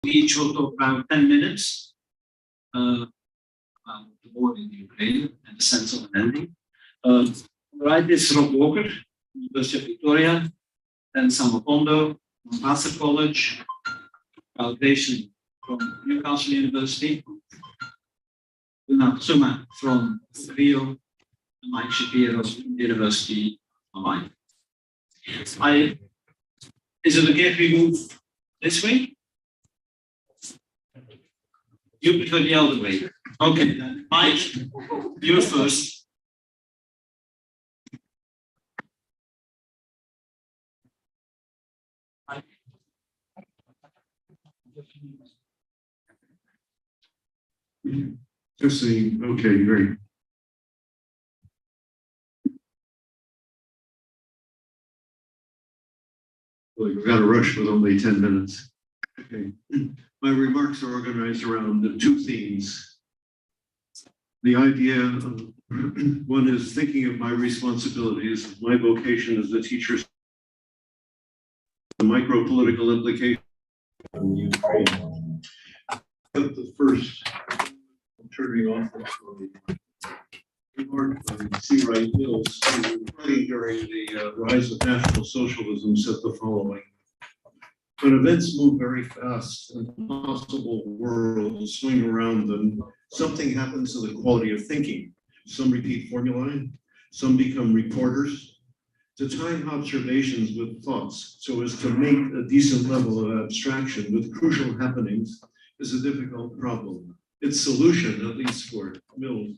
each will talk about 10 minutes about the war in Ukraine and the sense of an ending. Right, is Rob Walker, University of Victoria, and Samapondo from Vassar College, Foundation from Newcastle University, Una Tsuma from Rio, and Mike Shapiro from the University of Hawaii. Is it okay if we move this way? You prefer the other way. Okay, then Mike, you first. Just saying, okay, great. Well, we've got to rush with only 10 minutes. Okay. My remarks are organized around the two themes. The idea of one is thinking of my responsibilities, my vocation as a teacher, the micro-political implications in Ukraine. But the first, I'm turning off remark by C. Wright Mills, who writing during the rise of National Socialism, said the following: when events move very fast and possible worlds swing around them, something happens to the quality of thinking. Some repeat formulae, some become reporters. To time observations with thoughts so as to make a decent level of abstraction with crucial happenings is a difficult problem. Its solution, at least for Mills,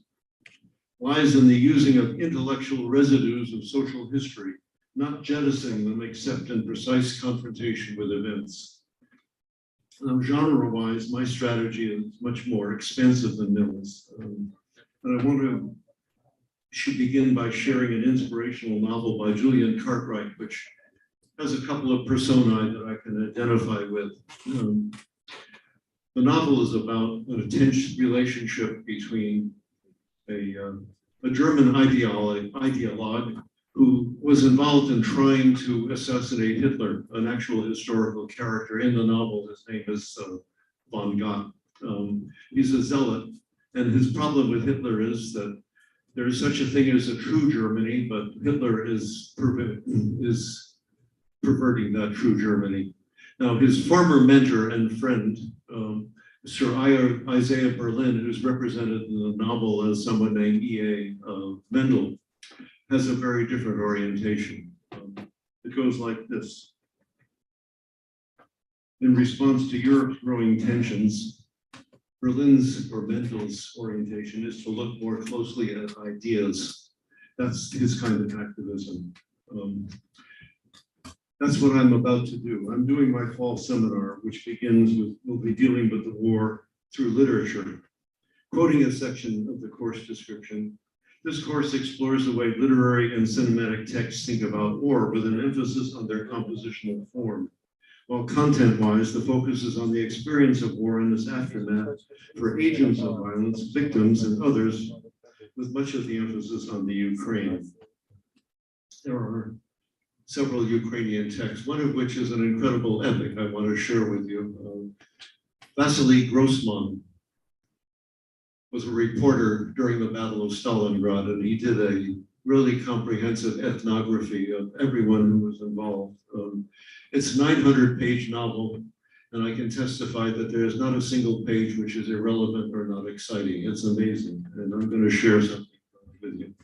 lies in the using of intellectual residues of social history, not jettisoning them except in precise confrontation with events. Now, genre-wise, my strategy is much more expansive than Mills. And should begin by sharing an inspirational novel by Julian Cartwright, which has a couple of personae that I can identify with. The novel is about an intense relationship between a German ideologue who was involved in trying to assassinate Hitler, an actual historical character in the novel. His name is von Gott. He's a zealot, and his problem with Hitler is that there is such a thing as a true Germany, but Hitler is perverting that true Germany. Now, his former mentor and friend, Sir Isaiah Berlin, who's represented in the novel as someone named E.A. Mendel, has a very different orientation. It goes like this. In response to Europe's growing tensions, Berlin's or Mendel's orientation is to look more closely at ideas. That's his kind of activism. That's what I'm about to do. I'm doing my fall seminar, which begins with, we'll be dealing with the war through literature. Quoting a section of the course description, this course explores the way literary and cinematic texts think about war with an emphasis on their compositional form. While content-wise, the focus is on the experience of war and its aftermath for agents of violence, victims, and others, with much of the emphasis on the Ukraine. There are several Ukrainian texts, one of which is an incredible epic I want to share with you. Vasily Grossman was a reporter during the Battle of Stalingrad, and he did a really comprehensive ethnography of everyone who was involved. It's a 900-page novel, and I can testify that there is not a single page which is irrelevant or not exciting. It's amazing, and I'm going to share something with you.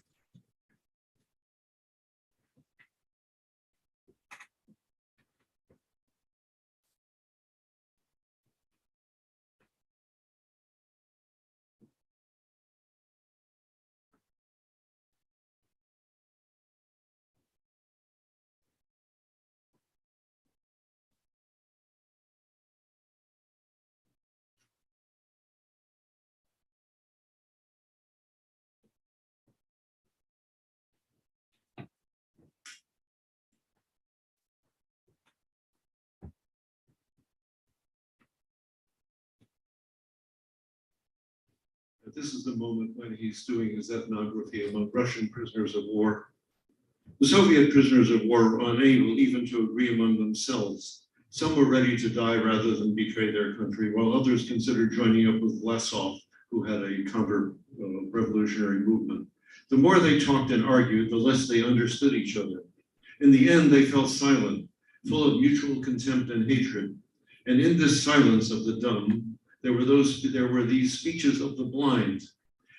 This is the moment when he's doing his ethnography among Russian prisoners of war. The Soviet prisoners of war were unable even to agree among themselves Some were ready to die rather than betray their country, while others considered joining up with Lesov, who had a counter-revolutionary movement. The more they talked and argued, the less they understood each other. In the end, they fell silent, full of mutual contempt and hatred. And in this silence of the dumb, there were these speeches of the blind.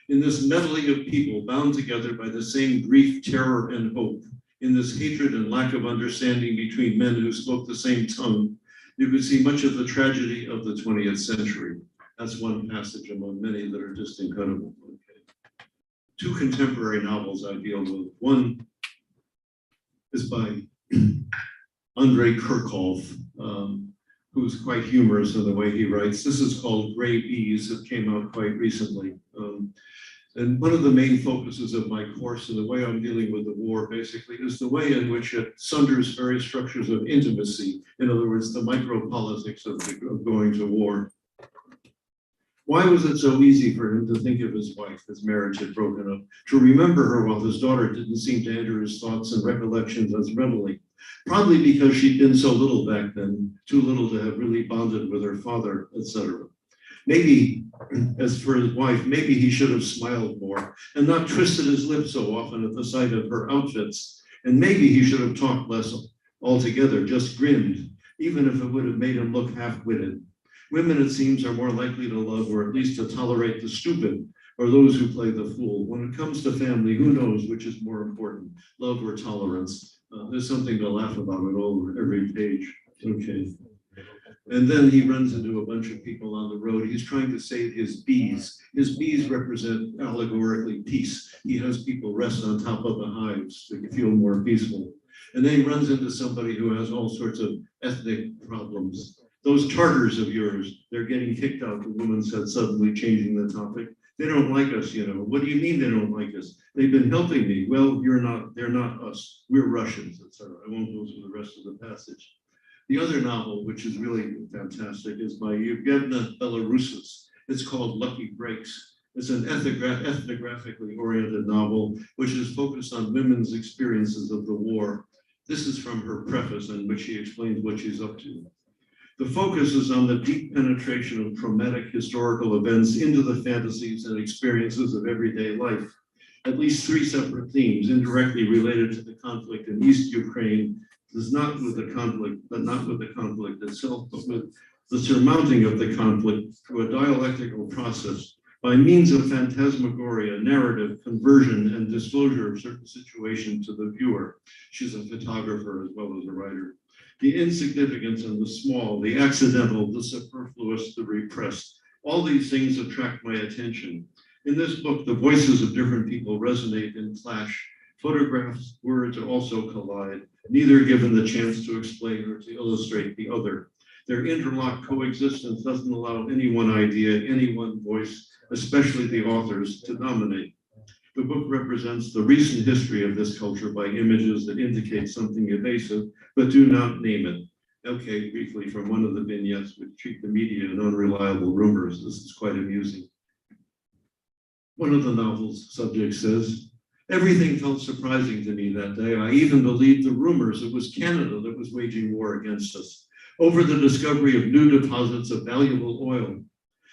In this medley of people bound together by the same grief, terror, and hope, in this hatred and lack of understanding between men who spoke the same tongue, you could see much of the tragedy of the 20th century. That's one passage among many that are just incredible. Okay. Two contemporary novels I deal with. One is by Andrei Kurkov, who's quite humorous in the way he writes. This is called Gray Bees. It came out quite recently. And one of the main focuses of my course and the way I'm dealing with the war basically is the way in which it sunders various structures of intimacy. In other words, the micro-politics of going to war. Why was it so easy for him to think of his wife? His marriage had broken up, to remember her while his daughter didn't seem to enter his thoughts and recollections as readily. Probably because she'd been so little back then, too little to have really bonded with her father, etc. Maybe, as for his wife, maybe he should have smiled more and not twisted his lips so often at the sight of her outfits. And maybe he should have talked less altogether, just grinned, even if it would have made him look half-witted. Women, it seems, are more likely to love or at least to tolerate the stupid or those who play the fool. When it comes to family, who knows which is more important, love or tolerance? There's something to laugh about it all every page. Okay. And then he runs into a bunch of people on the road. He's trying to save his bees. His bees represent allegorically peace. He has people rest on top of the hives to feel more peaceful. And then he runs into somebody who has all sorts of ethnic problems. Those Tartars of yours, they're getting kicked out, the woman said, suddenly changing the topic. They don't like us, you know. What do you mean they don't like us? They've been helping me. Well, they're not us. We're Russians, etc. I won't go through the rest of the passage. The other novel, which is really fantastic, is by Yevgenia Belarus's. It's called Lucky Breaks. It's an ethnographically oriented novel, which is focused on women's experiences of the war. This is from her preface, in which she explains what she's up to. The focus is on the deep penetration of traumatic historical events into the fantasies and experiences of everyday life. At least three separate themes indirectly related to the conflict in East Ukraine, is not with the conflict, but not with the conflict itself, but with the surmounting of the conflict through a dialectical process by means of phantasmagoria, narrative, conversion, and disclosure of certain situations to the viewer. She's a photographer as well as a writer. The insignificance and the small, the accidental, the superfluous, the repressed, all these things attract my attention. In this book, the voices of different people resonate and clash. Photographs, words also collide, neither given the chance to explain or to illustrate the other. Their interlocked coexistence doesn't allow any one idea, any one voice, especially the authors, to dominate. The book represents the recent history of this culture by images that indicate something evasive, but do not name it. Okay, briefly from one of the vignettes, which treat the media and unreliable rumors. This is quite amusing. One of the novel's subjects says, everything felt surprising to me that day. I even believed the rumors it was Canada that was waging war against us over the discovery of new deposits of valuable oil.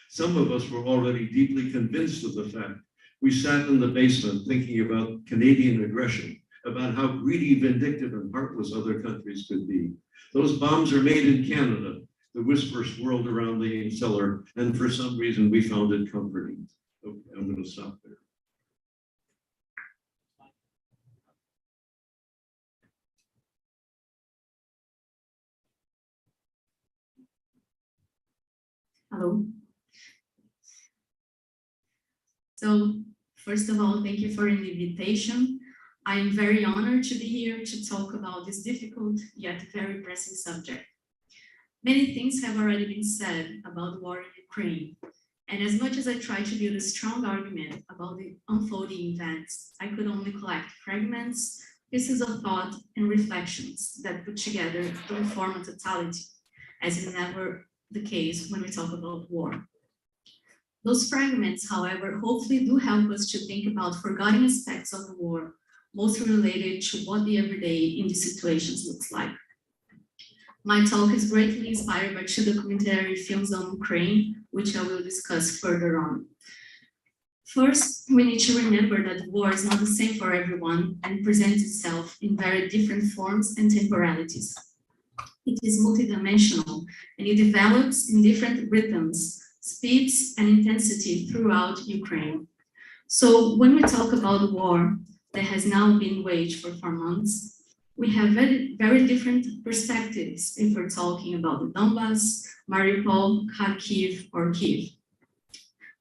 Some of us were already deeply convinced of the fact. We sat in the basement thinking about Canadian aggression, about how greedy, vindictive, and heartless other countries could be. Those bombs are made in Canada. The whisper swirled around the cellar, and for some reason we found it comforting. Okay, I'm going to stop there. Hello. So first of all, thank you for the invitation. I am very honored to be here to talk about this difficult yet very pressing subject. Many things have already been said about the war in Ukraine, and as much as I try to build a strong argument about the unfolding events, I could only collect fragments, pieces of thought, and reflections that put together don't form a totality, as is never the case when we talk about war. Those fragments, however, hopefully do help us to think about forgotten aspects of the war, mostly related to what the everyday in these situations looks like. My talk is greatly inspired by two documentary films on Ukraine, which I will discuss further on. First, we need to remember that war is not the same for everyone and presents itself in very different forms and temporalities. It is multidimensional and it develops in different rhythms, speeds, and intensity throughout Ukraine. So when we talk about war that has now been waged for 4 months, we have very different perspectives if we're talking about the Donbass, Mariupol, Kharkiv, or Kiev.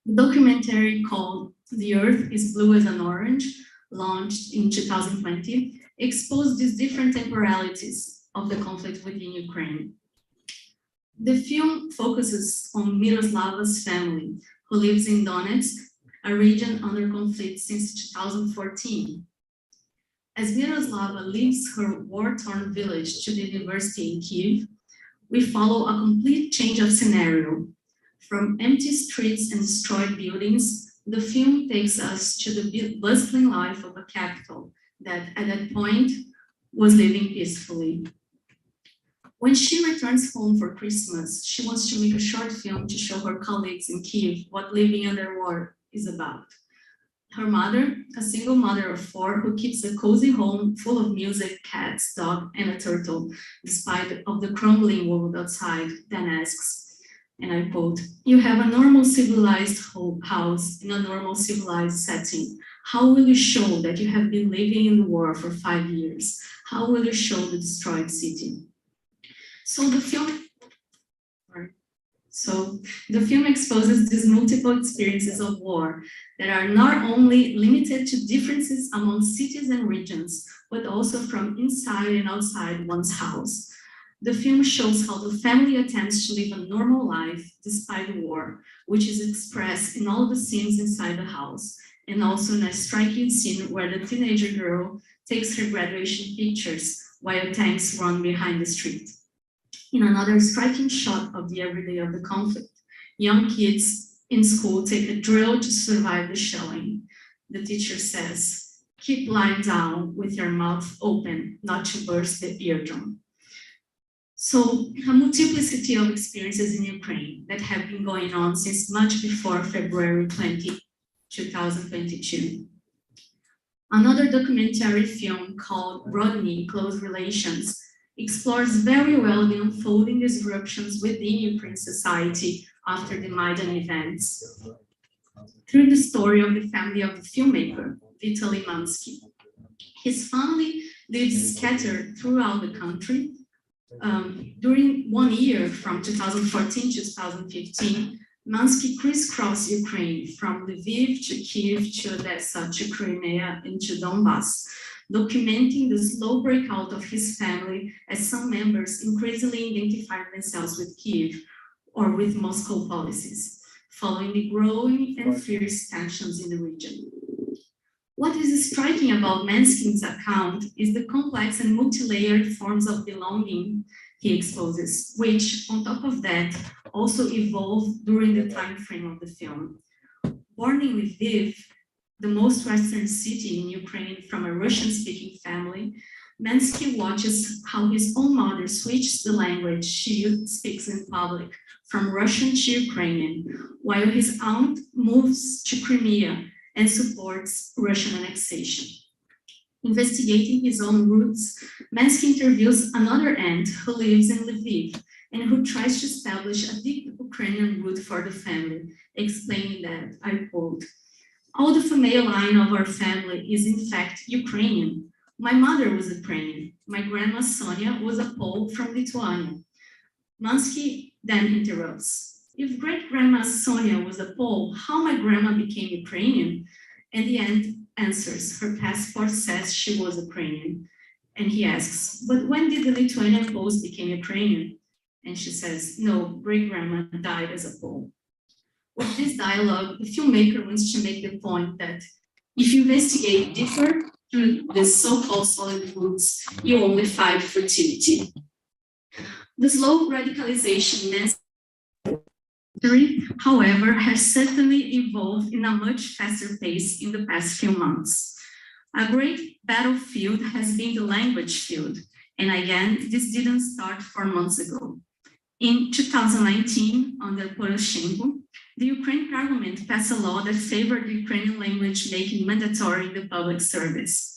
The documentary called The Earth is Blue as an Orange, launched in 2020, exposed these different temporalities of the conflict within Ukraine. The film focuses on Miroslava's family, who lives in Donetsk, a region under conflict since 2014. As Miroslava leaves her war-torn village to the university in Kiev, we follow a complete change of scenario. From empty streets and destroyed buildings, the film takes us to the bustling life of a capital that at that point was living peacefully. When she returns home for Christmas, she wants to make a short film to show her colleagues in Kiev what living under war is about. Her mother, a single mother of 4 who keeps a cozy home full of music, cats, dog, and a turtle, despite of the crumbling world outside, then asks, and I quote, "You have a normal civilized house in a normal civilized setting. How will you show that you have been living in the war for 5 years? How will you show the destroyed city?" So the film exposes these multiple experiences of war that are not only limited to differences among cities and regions, but also from inside and outside one's house. The film shows how the family attempts to live a normal life despite the war, which is expressed in all the scenes inside the house, and also in a striking scene where the teenager girl takes her graduation pictures while tanks run behind the street. In another striking shot of the everyday of the conflict, young kids in school take a drill to survive the shelling. The teacher says, "Keep lying down with your mouth open, not to burst the eardrum." So a multiplicity of experiences in Ukraine that have been going on since much before February 20, 2022. Another documentary film called Rodney, Close Relations, explores very well the unfolding disruptions within Ukraine society after the Maidan events. Through the story of the family of the filmmaker, Vitaly Mansky. His family lives scattered throughout the country. During 1 year, from 2014 to 2015, Mansky crisscrossed Ukraine from Lviv to Kiev to Odessa to Crimea and to Donbass, documenting the slow breakout of his family as some members increasingly identified themselves with Kiev or with Moscow policies, following the growing and fierce tensions in the region. What is striking about Mansky's account is the complex and multi-layered forms of belonging he exposes, which, on top of that, also evolved during the time frame of the film. Born in Lviv, the most western city in Ukraine from a Russian-speaking family, Mansky watches how his own mother switches the language she speaks in public from Russian to Ukrainian, while his aunt moves to Crimea and supports Russian annexation. Investigating his own roots, Mansky interviews another aunt who lives in Lviv and who tries to establish a deep Ukrainian root for the family, explaining that, I quote, "All the female line of our family is in fact Ukrainian. My mother was Ukrainian. My grandma Sonia was a Pole from Lithuania." Mansky then interrupts, "If great-grandma Sonia was a Pole, how my grandma became Ukrainian?" And the aunt answers, "Her passport says she was Ukrainian." And he asks, "But when did the Lithuanian Poles become Ukrainian?" And she says, "No, great-grandma died as a Pole." With this dialogue, the filmmaker wants to make the point that if you investigate deeper through the so-called solid roots, you only find fertility. The slow radicalization necessary, however, has certainly evolved in a much faster pace in the past few months. A great battlefield has been the language field. And again, this didn't start 4 months ago. In 2019, under Poroshenko, the Ukraine parliament passed a law that favored Ukrainian language making mandatory in the public service.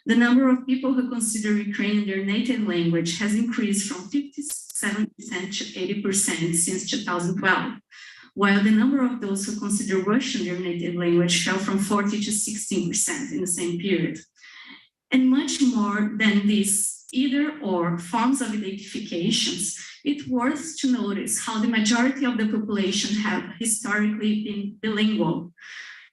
The number of people who consider Ukrainian their native language has increased from 57% to 80% since 2012, while the number of those who consider Russian their native language fell from 40 to 16% in the same period. And much more than these either or forms of identifications, it's worth to notice how the majority of the population have historically been bilingual.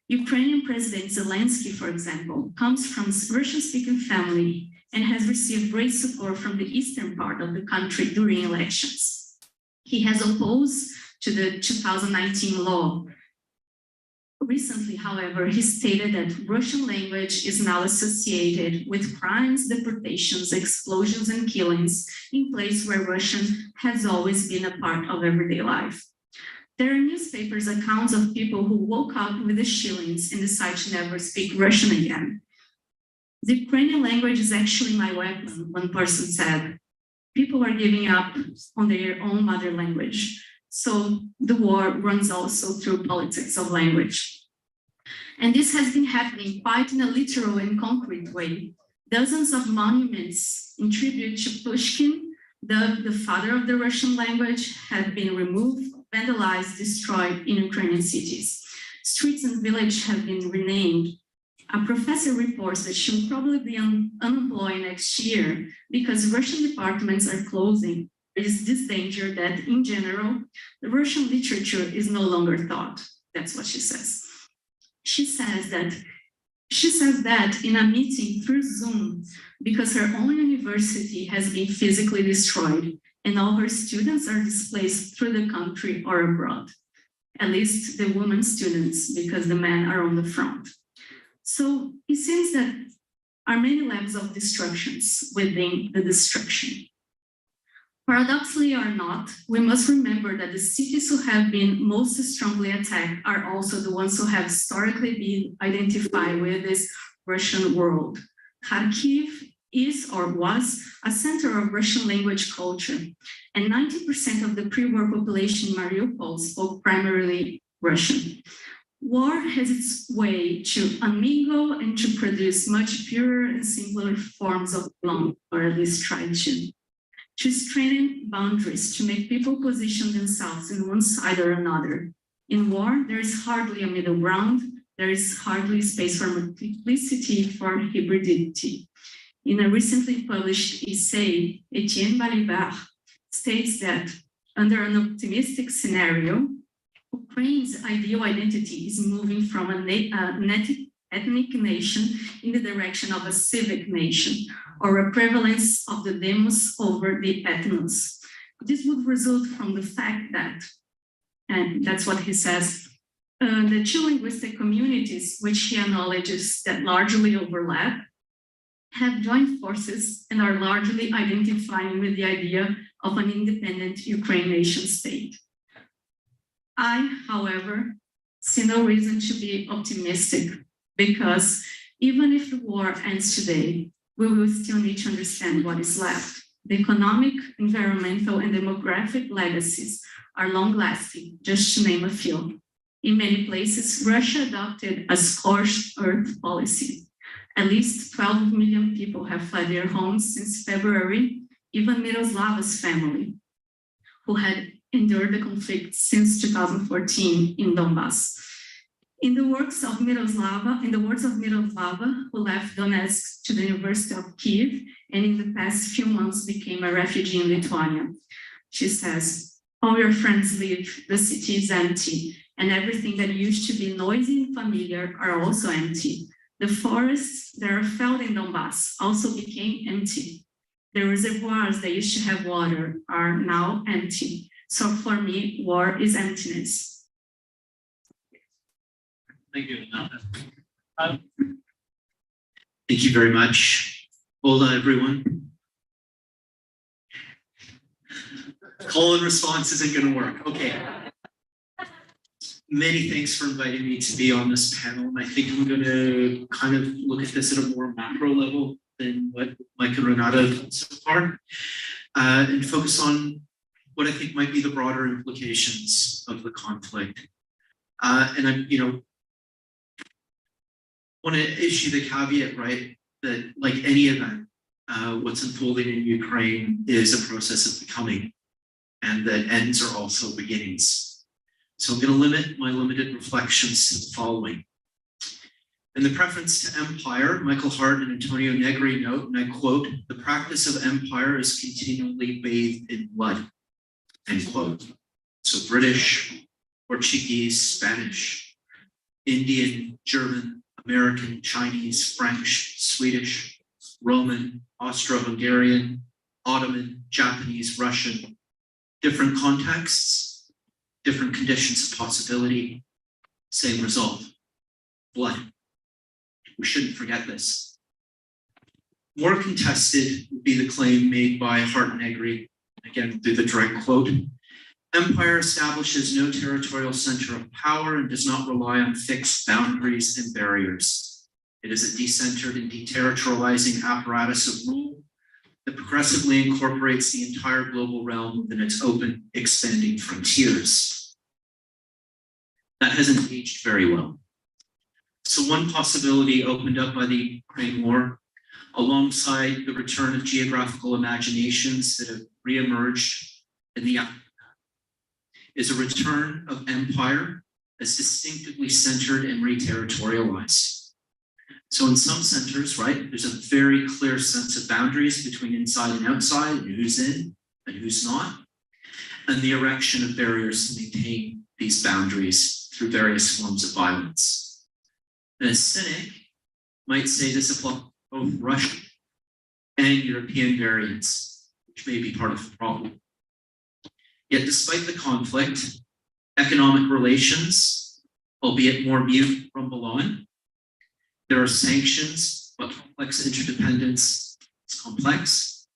Ukrainian President Zelensky, for example, comes from a Russian-speaking family and has received great support from the eastern part of the country during elections. He has opposed to the 2019 law. Recently, however, he stated that Russian language is now associated with crimes, deportations, explosions, and killings in places where Russian has always been a part of everyday life. There are newspapers accounts of people who woke up with the shillings and decided to never speak Russian again. The Ukrainian language is actually my weapon, one person said. People are giving up on their own mother language. So the war runs also through politics of language. And this has been happening quite in a literal and concrete way. Dozens of monuments in tribute to Pushkin, the father of the Russian language, have been removed, vandalized, destroyed in Ukrainian cities. Streets and villages have been renamed. A professor reports that she will probably be unemployed next year because Russian departments are closing. There is this danger that, in general, the Russian literature is no longer taught. That's what she says. She says that in a meeting through Zoom because her own university has been physically destroyed and all her students are displaced through the country or abroad. At least the women students, because the men are on the front. So it seems that are many levels of destructions within the destruction. Paradoxically or not, we must remember that the cities who have been most strongly attacked are also the ones who have historically been identified with this Russian world. Kharkiv is or was a center of Russian language culture, and 90% of the pre-war population in Mariupol spoke primarily Russian. War has its way to unmingle and to produce much purer and simpler forms of belonging, or at least try to strengthen boundaries, to make people position themselves in one side or another. In war, there is hardly a middle ground. There is hardly space for multiplicity, for hybridity. In a recently published essay, Etienne Balibar states that under an optimistic scenario, Ukraine's ideal identity is moving from an ethnic nation in the direction of a civic nation, or a prevalence of the demos over the ethnos. This would result from the fact that, and that's what he says, the two linguistic communities, which he acknowledges that largely overlap, have joined forces and are largely identifying with the idea of an independent Ukraine nation state. I, however, see no reason to be optimistic, because even if the war ends today, we will still need to understand what is left. The economic, environmental, and demographic legacies are long-lasting, just to name a few. In many places, Russia adopted a scorched earth policy. At least 12 million people have fled their homes since February, even Miroslav's family, who had endured the conflict since 2014 in Donbass. In the words of Miroslava, who left Donetsk to the University of Kiev and in the past few months became a refugee in Lithuania, she says, all your friends leave, the city is empty, and everything that used to be noisy and familiar are also empty. The forests that are felled in Donbass also became empty. The reservoirs that used to have water are now empty. So for me, war is emptiness. Thank you, Renata. Thank you very much. Hola, everyone. Call and response isn't going to work. Okay. Many thanks for inviting me to be on this panel. And I think I'm going to kind of look at this at a more macro level than what Mike and Renata have done so far, and focus on what I think might be the broader implications of the conflict. And I, want to issue the caveat, right, that like any event, what's unfolding in Ukraine is a process of becoming, and that ends are also beginnings. So I'm going to limit my limited reflections to the following. In the preface to Empire, Michael Hart and Antonio Negri note, and I quote, "The practice of empire is continually bathed in blood," end quote. So British, Portuguese, Spanish, Indian, German, American, Chinese, French, Swedish, Roman, Austro-Hungarian, Ottoman, Japanese, Russian, different contexts, different conditions of possibility, same result, blood. We shouldn't forget this. More contested would be the claim made by Hart and Negri, again through the direct quote. Empire establishes no territorial center of power and does not rely on fixed boundaries and barriers. It is a decentered and deterritorializing apparatus of rule that progressively incorporates the entire global realm within its open, expanding frontiers. That hasn't aged very well. So one possibility opened up by the Ukraine war, alongside the return of geographical imaginations that have reemerged in the aftermath, is a return of empire as distinctively centered and re-territorialized. So in some centers, right, there's a very clear sense of boundaries between inside and outside, and who's in and who's not, and the erection of barriers to maintain these boundaries through various forms of violence. And a cynic might say this applies to both Russian and European variants, which may be part of the problem. Yet despite the conflict, economic relations, albeit more mute, rumble on. There are sanctions, but complex interdependence is complex.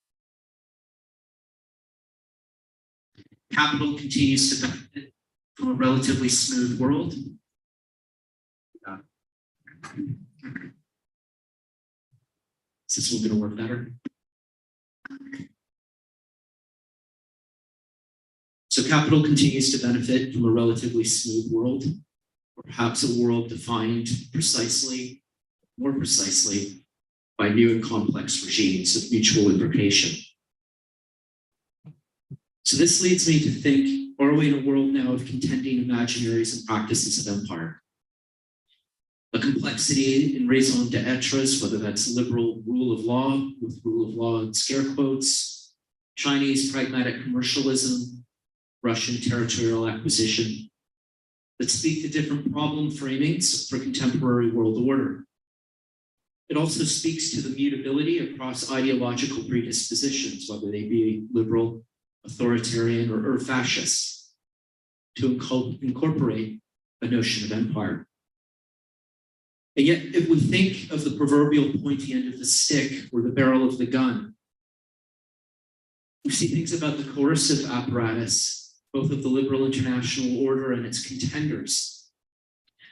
Capital continues to benefit from a relatively smooth world. Is this one going to work better? So capital continues to benefit from a relatively smooth world, or perhaps a world defined precisely, more precisely, by new and complex regimes of mutual imbrication. So this leads me to think, are we in a world now of contending imaginaries and practices of empire? A complexity in raison d'etres, whether that's liberal rule of law, with rule of law in scare quotes, Chinese pragmatic commercialism, Russian territorial acquisition, that speak to different problem framings for contemporary world order. It also speaks to the mutability across ideological predispositions, whether they be liberal, authoritarian, or fascist, to incorporate a notion of empire. And yet, if we think of the proverbial pointy end of the stick or the barrel of the gun, we see things about the coercive apparatus, both of the liberal international order and its contenders,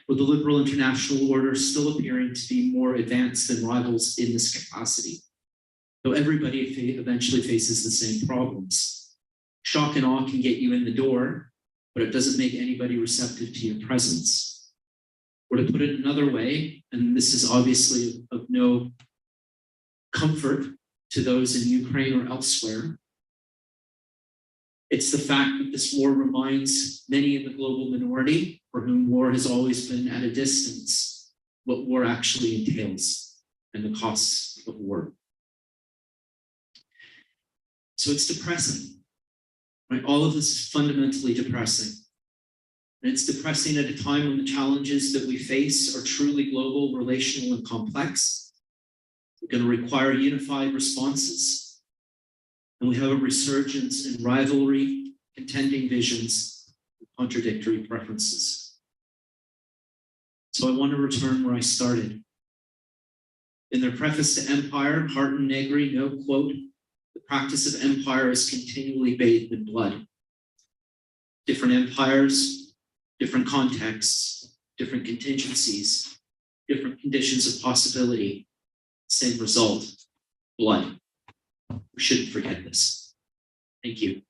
with the liberal international order still appearing to be more advanced than rivals in this capacity, though everybody eventually faces the same problems. Shock and awe can get you in the door, but it doesn't make anybody receptive to your presence. Or to put it another way, and this is obviously of no comfort to those in Ukraine or elsewhere, it's the fact that this war reminds many in the global minority, for whom war has always been at a distance, what war actually entails and the costs of war. So it's depressing, right? All of this is fundamentally depressing. And it's depressing at a time when the challenges that we face are truly global, relational, and complex. They're going to require unified responses. And we have a resurgence in rivalry, contending visions, and contradictory preferences. So I want to return where I started. In their preface to Empire, Hart and Negri note, quote, "The practice of empire is continually bathed in blood." Different empires, different contexts, different contingencies, different conditions of possibility, same result, blood. We shouldn't forget this. Thank you.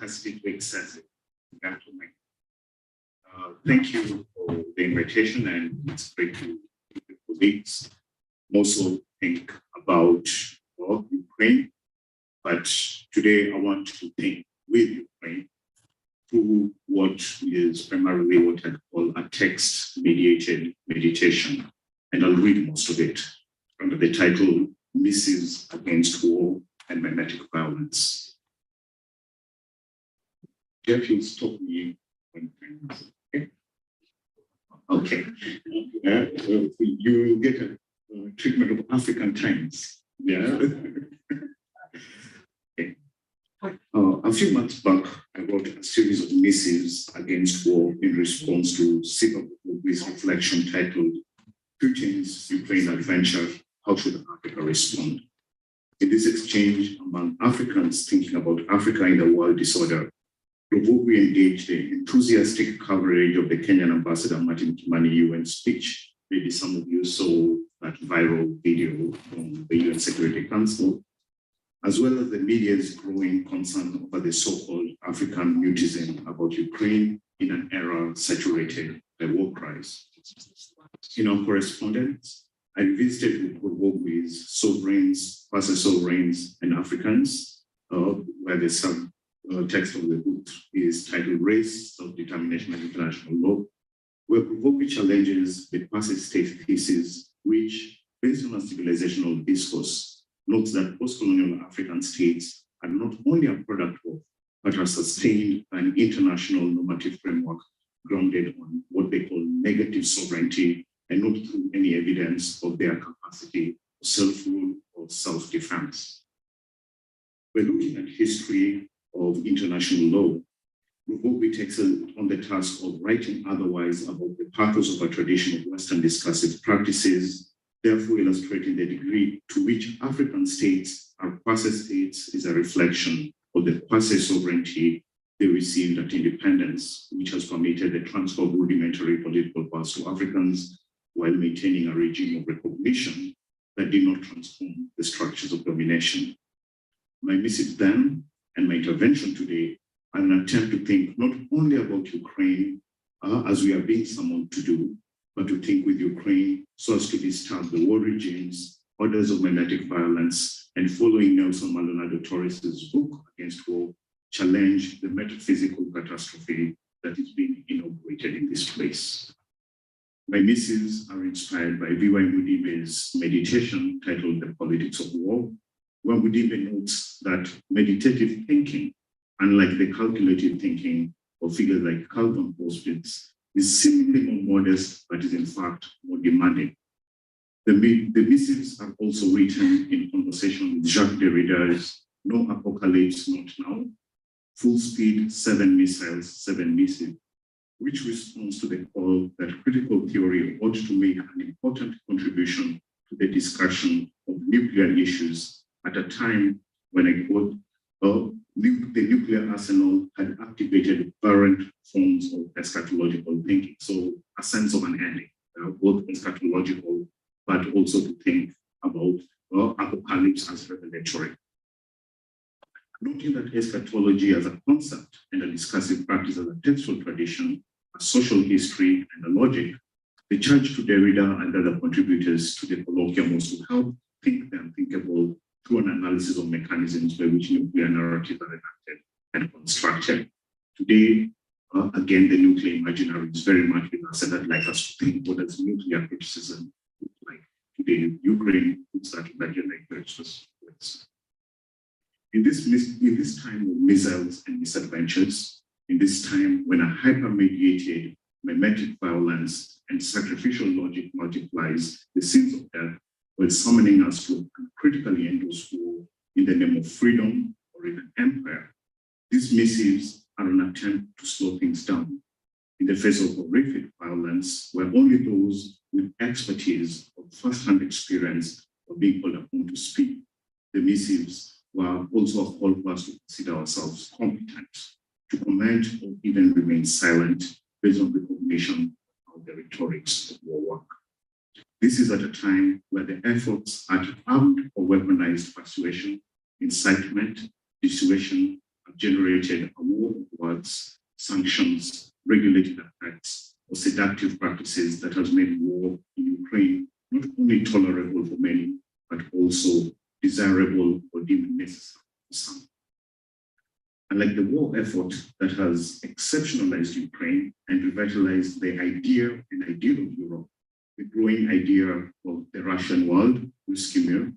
Has been excessive. Thank you for the invitation, and it's great to meet the colleagues. Also think about Ukraine, but today I want to think with Ukraine through what is primarily what I call a text-mediated meditation, and I'll read most of it under the title "Missives Against War and Mimetic Violence." Jeff, you'll stop me when okay. Okay. You will get a treatment of African times. Yeah. Okay. A few months back, I wrote a series of missives against war in response to Siva Bogwi's reflection titled Putin's Ukraine Adventure, How Should Africa Respond? In this exchange among Africans thinking about Africa in the world disorder, we engaged in enthusiastic coverage of the Kenyan ambassador Martin Kimani UN speech. Maybe some of you saw that viral video from the UN Security Council, as well as the media's growing concern over the so-called African mutism about Ukraine in an era saturated by war cries. In our correspondence, I visited with sovereigns, quasi-sovereigns, and Africans, where the text of the book is titled Race, Self-Determination and International Law, where Provoke challenges the quasi-state thesis, which, based on a civilizational discourse, notes that post-colonial African states are not only a product of, but are sustained by an international normative framework grounded on what they call negative sovereignty and not through any evidence of their capacity for self-rule or self-defense. We're looking at history of international law. Provoke takes on the task of writing otherwise about the purpose of a tradition of Western discursive practices, therefore illustrating the degree to which African states are quasi-states is a reflection of the quasi-sovereignty they received at independence, which has permitted the transfer of rudimentary political powers to Africans while maintaining a regime of recognition that did not transform the structures of domination. My missive then and my intervention today are an attempt to think not only about Ukraine as we are being summoned to do, but to think with Ukraine so as to disturb the war regimes, orders of mimetic violence, and following Nelson Maldonado Torres's book Against War, challenge the metaphysical catastrophe that is being inaugurated in this place. My missives are inspired by V.Y. Mudibe's meditation titled The Politics of War, where Mudibe notes that meditative thinking, unlike the calculated thinking of figures like Calvin Post-its, is seemingly more modest, but is in fact more demanding. The missives are also written in conversation with Jacques Derrida's No Apocalypse, Not Now, Full Speed, 7 Missiles, 7 Missives, which responds to the call that critical theory ought to make an important contribution to the discussion of nuclear issues at a time when, I quote, the nuclear arsenal had activated variant forms of eschatological thinking. So a sense of an ending, both eschatological, but also to think about apocalypse as revelatory. Noting that eschatology as a concept and a discursive practice as a textual tradition, a social history and a logic, the charge to Derrida and other contributors to the colloquium was to help think the unthinkable through an analysis of mechanisms by which nuclear narratives are enacted and constructed. Today, again, the nuclear imaginary is very much with us, and I'd like us to think what does nuclear criticism look like today. Ukraine puts that imaginary versus words. In this time of missiles and misadventures, in this time when a hyper-mediated mimetic violence and sacrificial logic multiplies the sins of death, while summoning us to critically endorse war in the name of freedom or or even empire. These missives are an attempt to slow things down in the face of horrific violence, where only those with expertise or first-hand experience were being called upon to speak. The missives were also a call for us to consider ourselves competent to comment or even remain silent based on recognition of the rhetorics of war work. This is at a time where the efforts at armed or weaponized persuasion, incitement, dissuasion have generated a war of words, sanctions, regulated attacks, or seductive practices that has made war in Ukraine not only tolerable for many, but also desirable or deemed necessary for some. And like the war effort that has exceptionalized Ukraine and revitalized the idea and ideal of Europe, the growing idea of the Russian world, Ruskimir,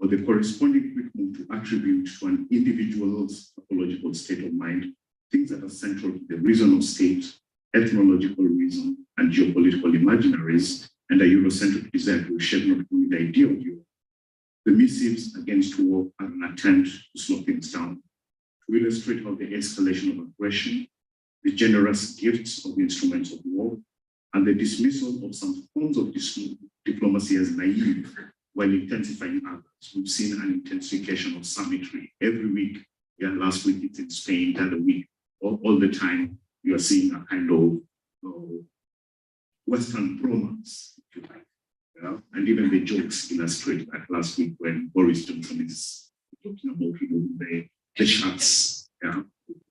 or the corresponding quick move to attribute to an individual's pathological state of mind things that are central to the reason of state, ethnological reason, and geopolitical imaginaries, and a Eurocentric desire to reshape not only the idea of Europe. The missives against war are an attempt to slow things down, to illustrate how the escalation of aggression, the generous gifts of instruments of war, and the dismissal of some forms of diplomacy as naive while intensifying others. We've seen an intensification of summitry every week. Yeah, last week it's in Spain, the other week, all the time you are seeing a kind of Western bromance, if you like. Yeah? And even the jokes illustrate that last week when Boris Johnson is talking about the shots, yeah,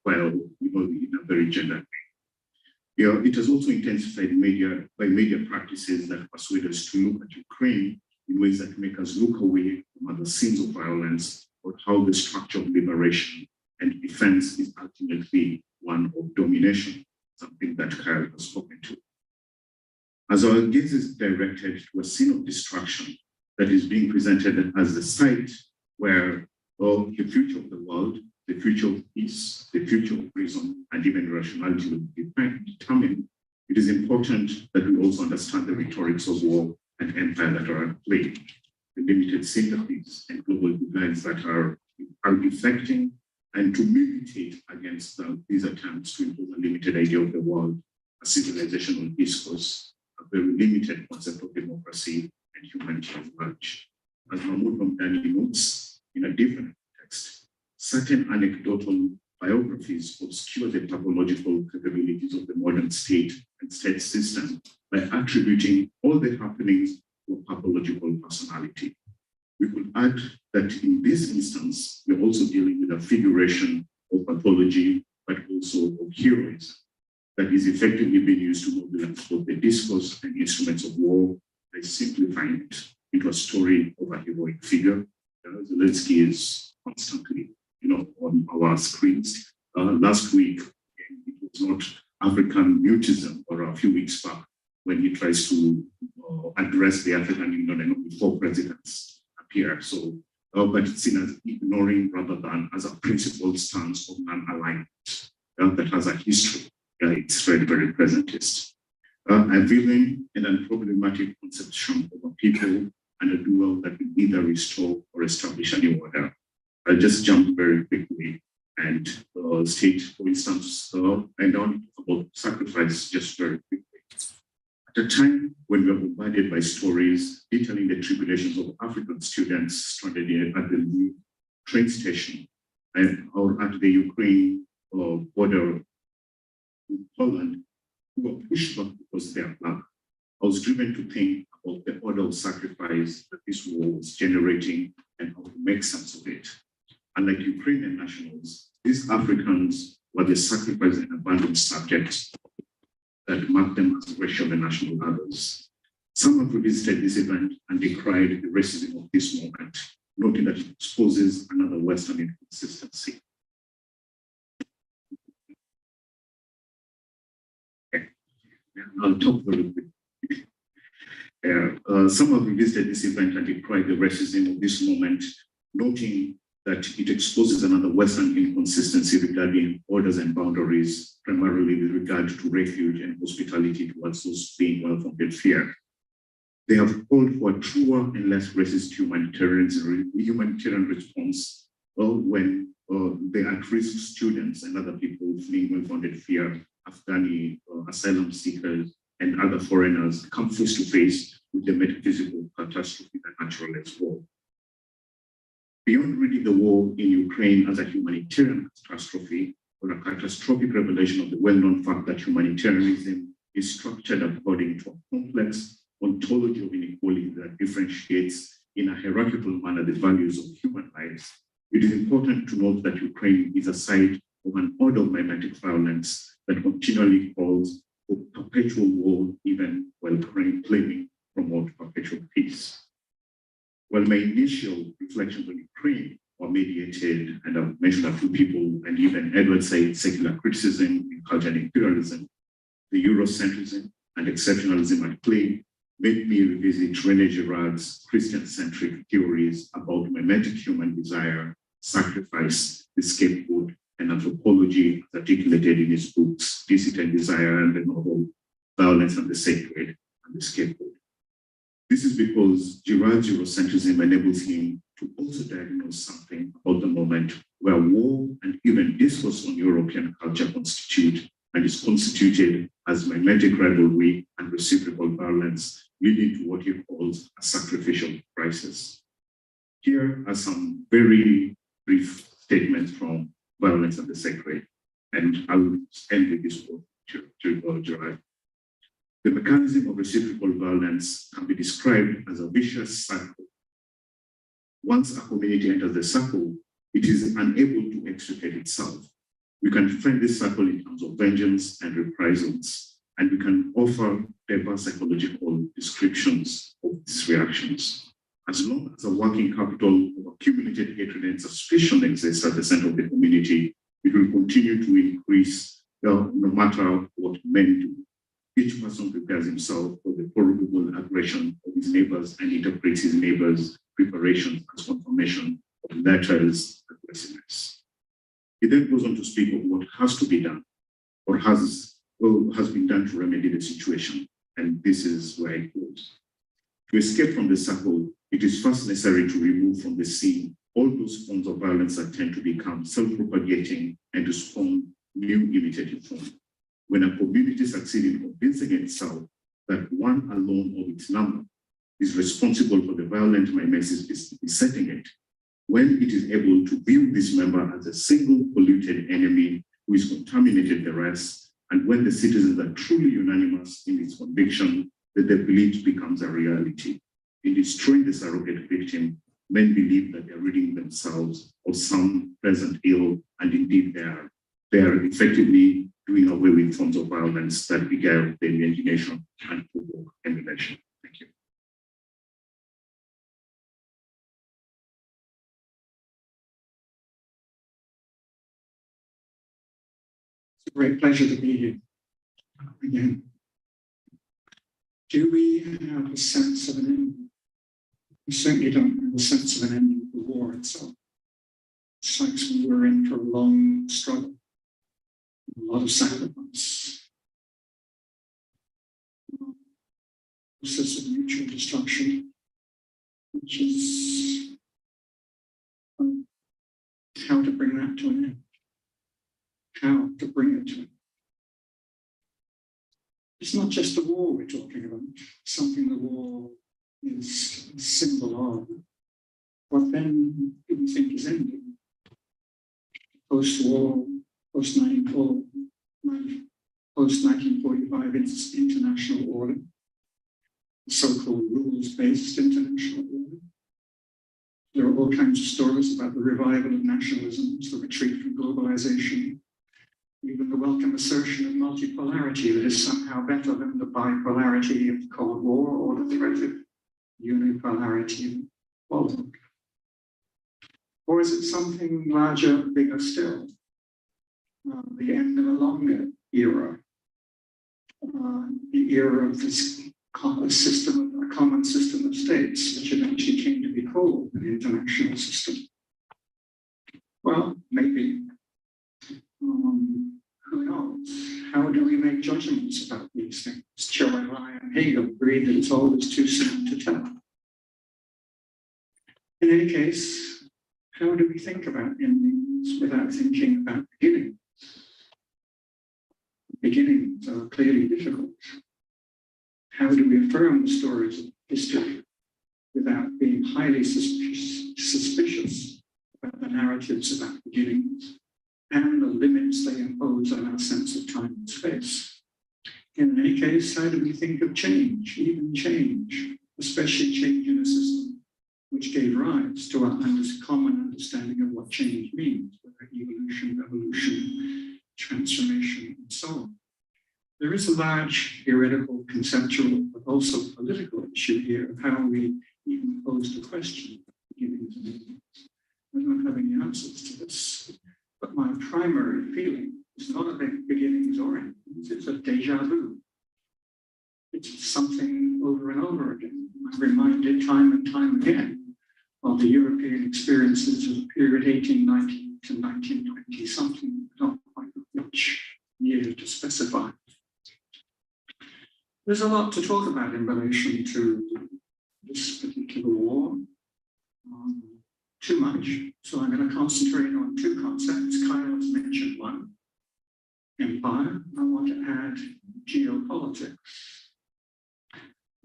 well, in a very gendered way. Yeah, it has also intensified by media practices that persuade us to look at Ukraine in ways that make us look away from other scenes of violence, or how the structure of liberation and defense is ultimately one of domination, something that Kyle has spoken to. As our gaze is directed to a scene of destruction that is being presented as the site where the future of the world, the future of peace, the future of reason, and even rationality will be determined, it is important that we also understand the rhetorics of war and empire that are at play, the limited sympathies and global divides that are affecting, and to militate against these attempts to impose a limited idea of the world, a civilizational discourse, a very limited concept of democracy and humanity at large. As Mahmoud Mamdani notes in a different text, certain anecdotal biographies obscure the topological capabilities of the modern state and state system by attributing all the happenings to a pathological personality. We could add that in this instance, we're also dealing with a figuration of pathology, but also of heroism that is effectively being used to mobilize both the discourse and instruments of war by simplifying it into a story of a heroic figure. Zelensky is constantly, on our screens. Last week, it was not African mutism, or a few weeks back, when he tries to address the African Union and before presidents appear. So, but it's seen as ignoring rather than as a principled stance of non-alignment that has a history. It's very, very presentist. A villain and unproblematic conception of a people and a duel that will either restore or establish a new order. I'll just jump very quickly and state, for instance, and I want to talk about sacrifice just very quickly. At a time when we are bombarded by stories detailing the tribulations of African students stranded at the new train station or at the Ukraine border with Poland, who were pushed back because they are black, I was driven to think about the order of sacrifice that this war was generating and how to make sense of it. Unlike Ukrainian nationals, these Africans were the sacrificed and abandoned subjects that marked them as racial and national others. Some have revisited this event and decried the racism of this moment, noting that it exposes another Western inconsistency. I'll talk very quickly. Some have revisited this event and decried the racism of this moment, noting that it exposes another Western inconsistency regarding borders and boundaries, primarily with regard to refuge and hospitality towards those fleeing well-founded fear. They have called for a truer and less racist humanitarian response when the at-risk students and other people fleeing well-founded fear, Afghani asylum seekers, and other foreigners come face to face with the metaphysical catastrophe that naturalized war. Beyond reading the war in Ukraine as a humanitarian catastrophe, or a catastrophic revelation of the well-known fact that humanitarianism is structured according to a complex ontology of inequality that differentiates in a hierarchical manner the values of human lives, it is important to note that Ukraine is a site of an order of mimetic violence that continually calls for perpetual war, even while claiming promote perpetual peace. While my initial reflections on Ukraine were mediated, and I've mentioned a few people, and even Edward Said's secular criticism in culture and imperialism, the Eurocentrism and exceptionalism at play made me revisit René Girard's Christian-centric theories about mimetic human desire, sacrifice, the scapegoat, and anthropology as articulated in his books, Deceit and Desire, and the novel Violence and the Sacred and the Scapegoat. This is because Girard's Eurocentrism enables him to also diagnose something about the moment where war and even discourse on European culture constitute and is constituted as mimetic rivalry and reciprocal violence, leading to what he calls a sacrificial crisis. Here are some very brief statements from Violence and the Sacred, and I will end with this quote to Gerard. The mechanism of reciprocal violence can be described as a vicious cycle. Once a community enters the circle, it is unable to extricate itself. We can find this cycle in terms of vengeance and reprisals, and we can offer diverse psychological descriptions of these reactions. As long as a working capital of accumulated hatred and suspicion exists at the center of the community, it will continue to increase no matter what men do. Each person prepares himself for the probable aggression of his neighbors and interprets his neighbors' preparations as confirmation of letters aggressiveness. He then goes on to speak of what has to be done or has been done to remedy the situation. And this is where it goes. To escape from the circle, it is first necessary to remove from the scene all those forms of violence that tend to become self-propagating and to spawn new imitative forms. When a community succeeds in convincing itself that one alone of its number is responsible for the violent mimesis besetting it, when it is able to view this member as a single polluted enemy who has contaminated the rest, and when the citizens are truly unanimous in its conviction that the belief becomes a reality. In destroying the surrogate victim, men believe that they're ridding themselves of some present ill, and indeed they are effectively doing away with forms of violence that beguile the imagination and provoke emulation. Thank you. It's a great pleasure to be here again. Do we have a sense of an ending? We certainly don't have a sense of an ending of the war itself. It's like we were in for a long struggle, a lot of sacrifice, a process of mutual destruction, which is how to bring that to an end, how to bring it to an end. It's not just the war we're talking about, something the war is a symbol of. What then do we think is ending? Post-war, post-1945 international order, the so-called rules-based international order. There are all kinds of stories about the revival of nationalisms, the retreat from globalization, even the welcome assertion of multipolarity that is somehow better than the bipolarity of the Cold War or the threat of unipolarity followed. Or is it something larger, bigger still? The end of a longer era, the era of this common system of states, which eventually came to be called an international system. Well, maybe. Who knows? How do we make judgments about these things? Joe and Ryan Hegel agreed that it's always too soon to tell. In any case, How do we think about endings without thinking about beginnings? Beginnings are clearly difficult. How do we affirm the stories of history without being highly suspicious about the narratives about beginnings and the limits they impose on our sense of time and space? In any case, how do we think of change, even change, especially change in a system which gave rise to our common understanding of what change means, whether evolution, evolution, transformation, and so on? There is a large theoretical, conceptual, but also political issue here of how we even pose the question of beginnings and endings. I don't have any answers to this, but my primary feeling is not about beginnings or endings, it's a deja vu. It's something over and over again. I'm reminded time and time again of the European experiences of the period 1890 to 1920, something not quite which year to specify. There's a lot to talk about in relation to this particular war. Too much, so I'm going to concentrate on two concepts. Kyle has mentioned one, empire. I want to add geopolitics.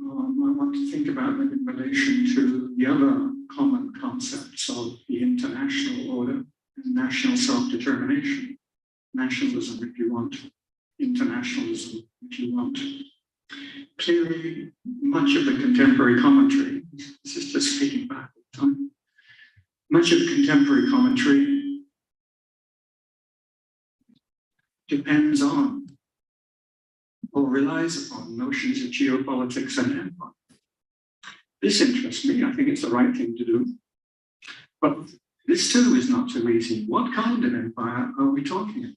I want to think about them in relation to the other common concepts of the international order and national self-determination. Nationalism, if you want, internationalism, if you want. Clearly, much of the contemporary commentary, this is just speaking back in time, much of the contemporary commentary depends on or relies upon notions of geopolitics and empire. This interests me. I think it's the right thing to do. But this too is not so easy. What kind of empire are we talking about?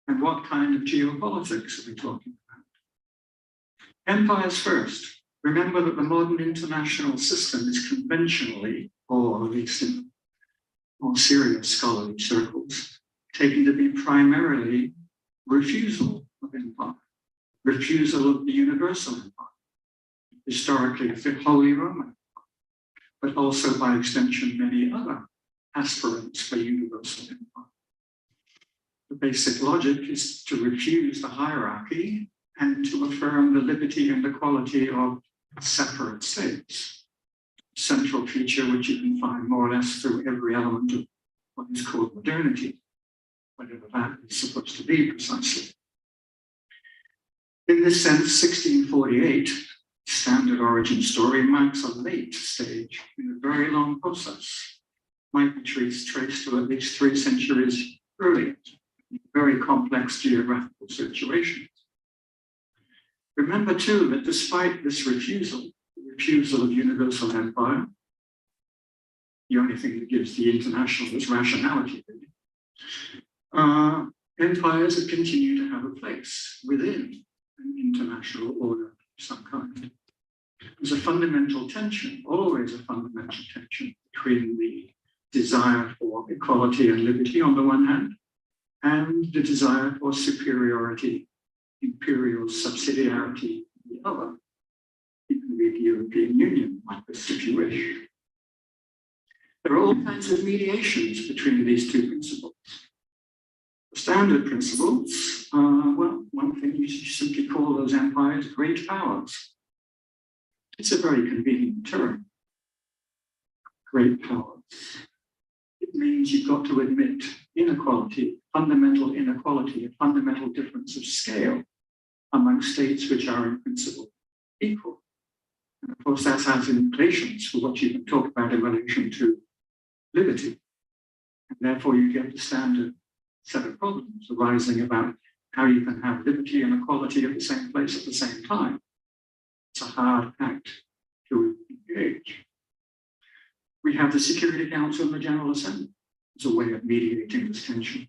And what kind of geopolitics are we talking about? Empires first. Remember that the modern international system is conventionally, or at least in more serious scholarly circles, taken to be primarily refusal of empire, refusal of the universal empire, historically the Holy Roman Empire, but also by extension many other aspirants for universal empire. The basic logic is to refuse the hierarchy and to affirm the liberty and equality of separate states. Central feature which you can find more or less through every element of what is called modernity, whatever that is supposed to be precisely. In this sense, 1648, standard origin story, marks a late stage in a very long process. Might be traced to at least 3 centuries earlier, very complex geographical situations. Remember too that despite this refusal of universal empire, the only thing that gives the international is rationality, really. Empires have continued to have a place within an international order of some kind. There's a fundamental tension, always a fundamental tension, between the desire for equality and liberty on the one hand, and the desire for superiority, imperial subsidiarity on the other. You can read the European Union like this if you wish. There are all kinds of mediations between these two principles. The standard principles are, well, one thing you simply call those empires great powers. It's a very convenient term, great powers. It means you've got to admit inequality, fundamental inequality, a fundamental difference of scale among states which are in principle equal. And of course, that has implications for what you can talk about in relation to liberty. And therefore, you get the standard set of problems arising about how you can have liberty and equality at the same place at the same time. It's a hard act to engage. We have the Security Council and the General Assembly as a way of mediating this tension.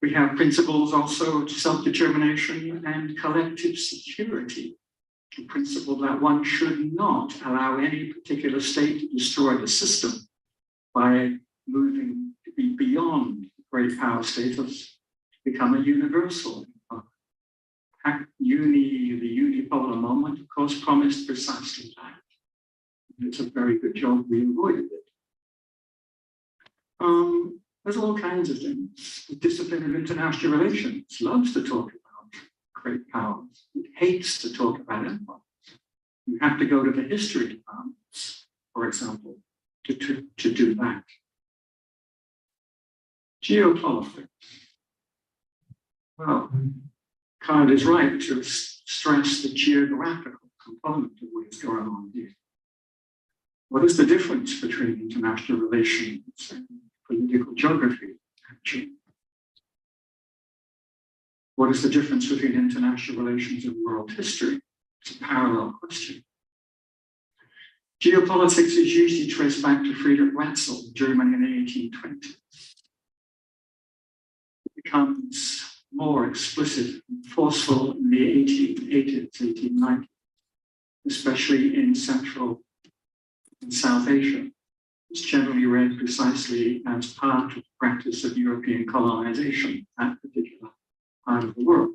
We have principles also of self-determination and collective security, a principle that one should not allow any particular state to destroy the system by moving to be beyond great power status, to become a universal empire. The unipolar moment, of course, promised precisely that. And it's a very good job we avoided it. There's all kinds of things. The discipline of international relations loves to talk about great powers. It hates to talk about empires. You have to go to the history departments, for example, to do that. Geopolitics. Well, Kyle is right to stress the geographical component of what is going on here. What is the difference between international relations and political geography, actually? What is the difference between international relations and world history? It's a parallel question. Geopolitics is usually traced back to Friedrich Ratzel, Germany in the 1820s. It becomes more explicit and forceful in the 1880s, 1890s, especially in Central and South Asia. It's generally read precisely as part of the practice of European colonization, that particular part of the world.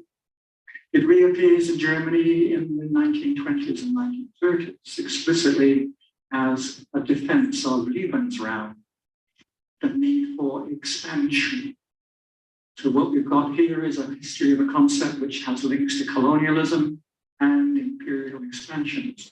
It reappears in Germany in the 1920s and 1930s, explicitly as a defense of Lebensraum, the need for expansion. So what we've got here is a history of a concept which has links to colonialism and imperial expansionism.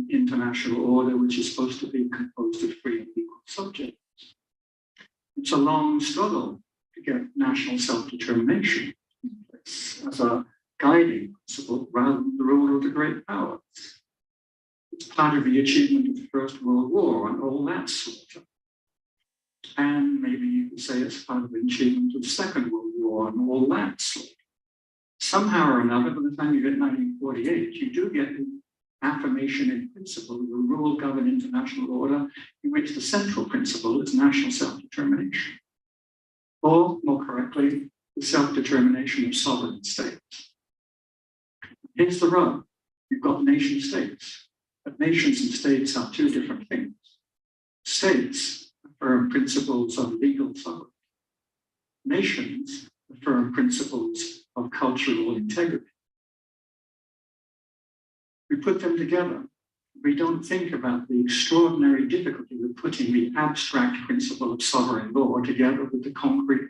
International order, which is supposed to be composed of free and equal subjects. It's a long struggle to get national self-determination in place as a guiding principle rather than the rule of the great powers. It's part of the achievement of the First World War and all that sort of. And maybe you could say it's part of the achievement of the Second World War and all that sort of. Somehow or another, by the time you get 1948, you do get the affirmation in principle of a rule-governed international order in which the central principle is national self-determination, or more correctly, the self-determination of sovereign states. Here's the rub. You've got nation states, but nations and states are two different things. States affirm principles of legal sovereignty. Nations affirm principles of cultural integrity. We put them together. We don't think about the extraordinary difficulty of putting the abstract principle of sovereign law together with the concrete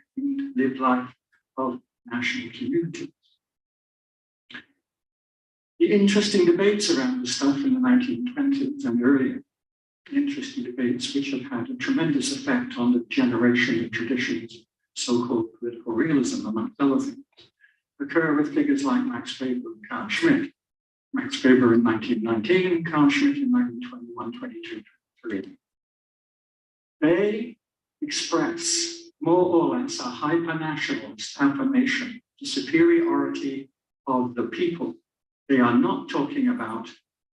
lived life of national communities. The interesting debates around this stuff in the 1920s and earlier, interesting debates which have had a tremendous effect on the generation of traditions, so-called political realism, amongst other things, occur with figures like Max Weber and Carl Schmitt. Max Weber in 1919, Carl Schmitt in 1921, 22, 23. They express more or less a hyper-nationalist affirmation, the superiority of the people. They are not talking about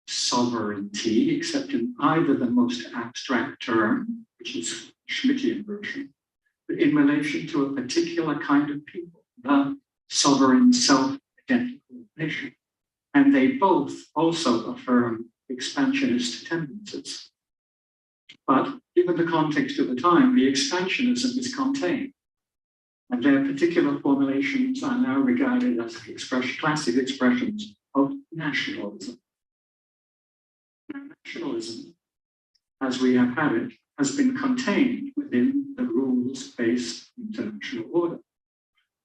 sovereignty, except in either the most abstract term, which is Schmittian version, but in relation to a particular kind of people, the sovereign self-identical nation. And they both also affirm expansionist tendencies. But given the context of the time, the expansionism is contained. And their particular formulations are now regarded as classic expressions of nationalism. Now, nationalism, as we have had it, has been contained within the rules-based international order.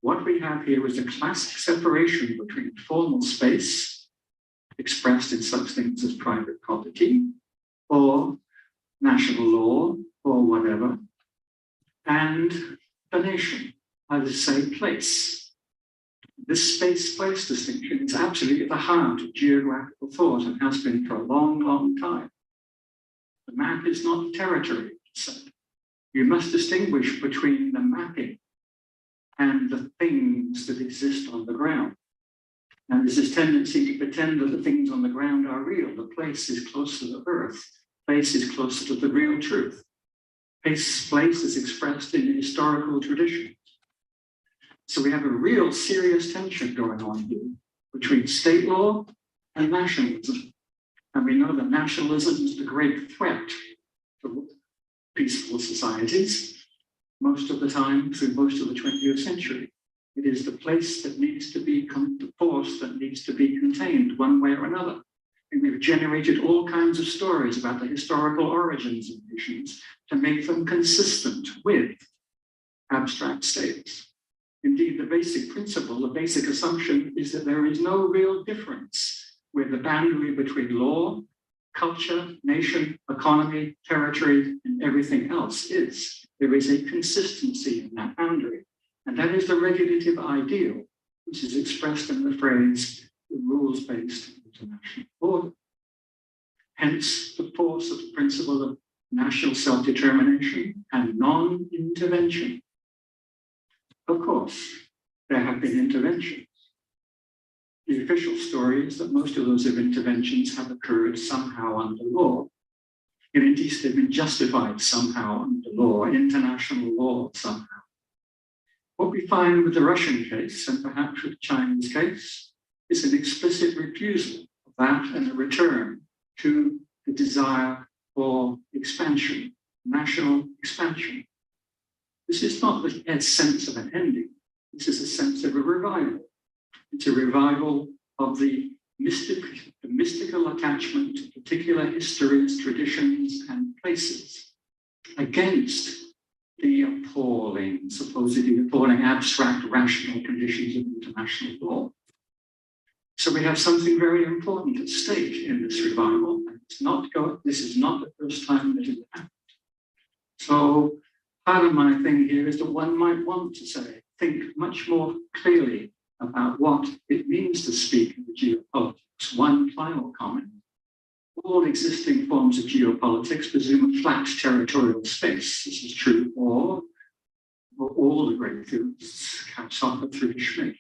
What we have here is a classic separation between formal space, expressed in such things as private property, or national law, or whatever, and the nation, as I say, place. This space-place distinction is absolutely at the heart of geographical thought and has been for a long, long time. The map is not territory. You must distinguish between the mapping and the things that exist on the ground. And there's this tendency to pretend that the things on the ground are real. The place is close to the earth. Place is closer to the real truth. Place is expressed in historical traditions. So we have a real serious tension going on here between state law and nationalism. And we know that nationalism is the great threat to peaceful societies most of the time through most of the 20th century. It is the place that needs to be, the force that needs to be contained one way or another. And we've generated all kinds of stories about the historical origins of nations to make them consistent with abstract states. Indeed, the basic principle, the basic assumption is that there is no real difference where the boundary between law, culture, nation, economy, territory, and everything else is. There is a consistency in that boundary. And that is the regulative ideal, which is expressed in the phrase, the rules-based international order. Hence, the force of the principle of national self-determination and non-intervention. Of course, there have been interventions. The official story is that most of those interventions have occurred somehow under law. And indeed, they've been justified somehow under law, international law somehow. What we find with the Russian case, and perhaps with the Chinese case, is an explicit refusal of that and a return to the desire for expansion, national expansion. This is not a sense of an ending. This is a sense of a revival. It's a revival of the mystical attachment to particular histories, traditions, and places against the appalling, supposedly appalling, abstract, rational conditions of international law. So we have something very important at stake in this revival. This is not the first time that it happened. So part of my thing here is that one might want to think much more clearly about what it means to speak of geopolitics. One final comment. All existing forms of geopolitics presume a flat territorial space. This is true for all the great theorists, Kapsaka through Schmidt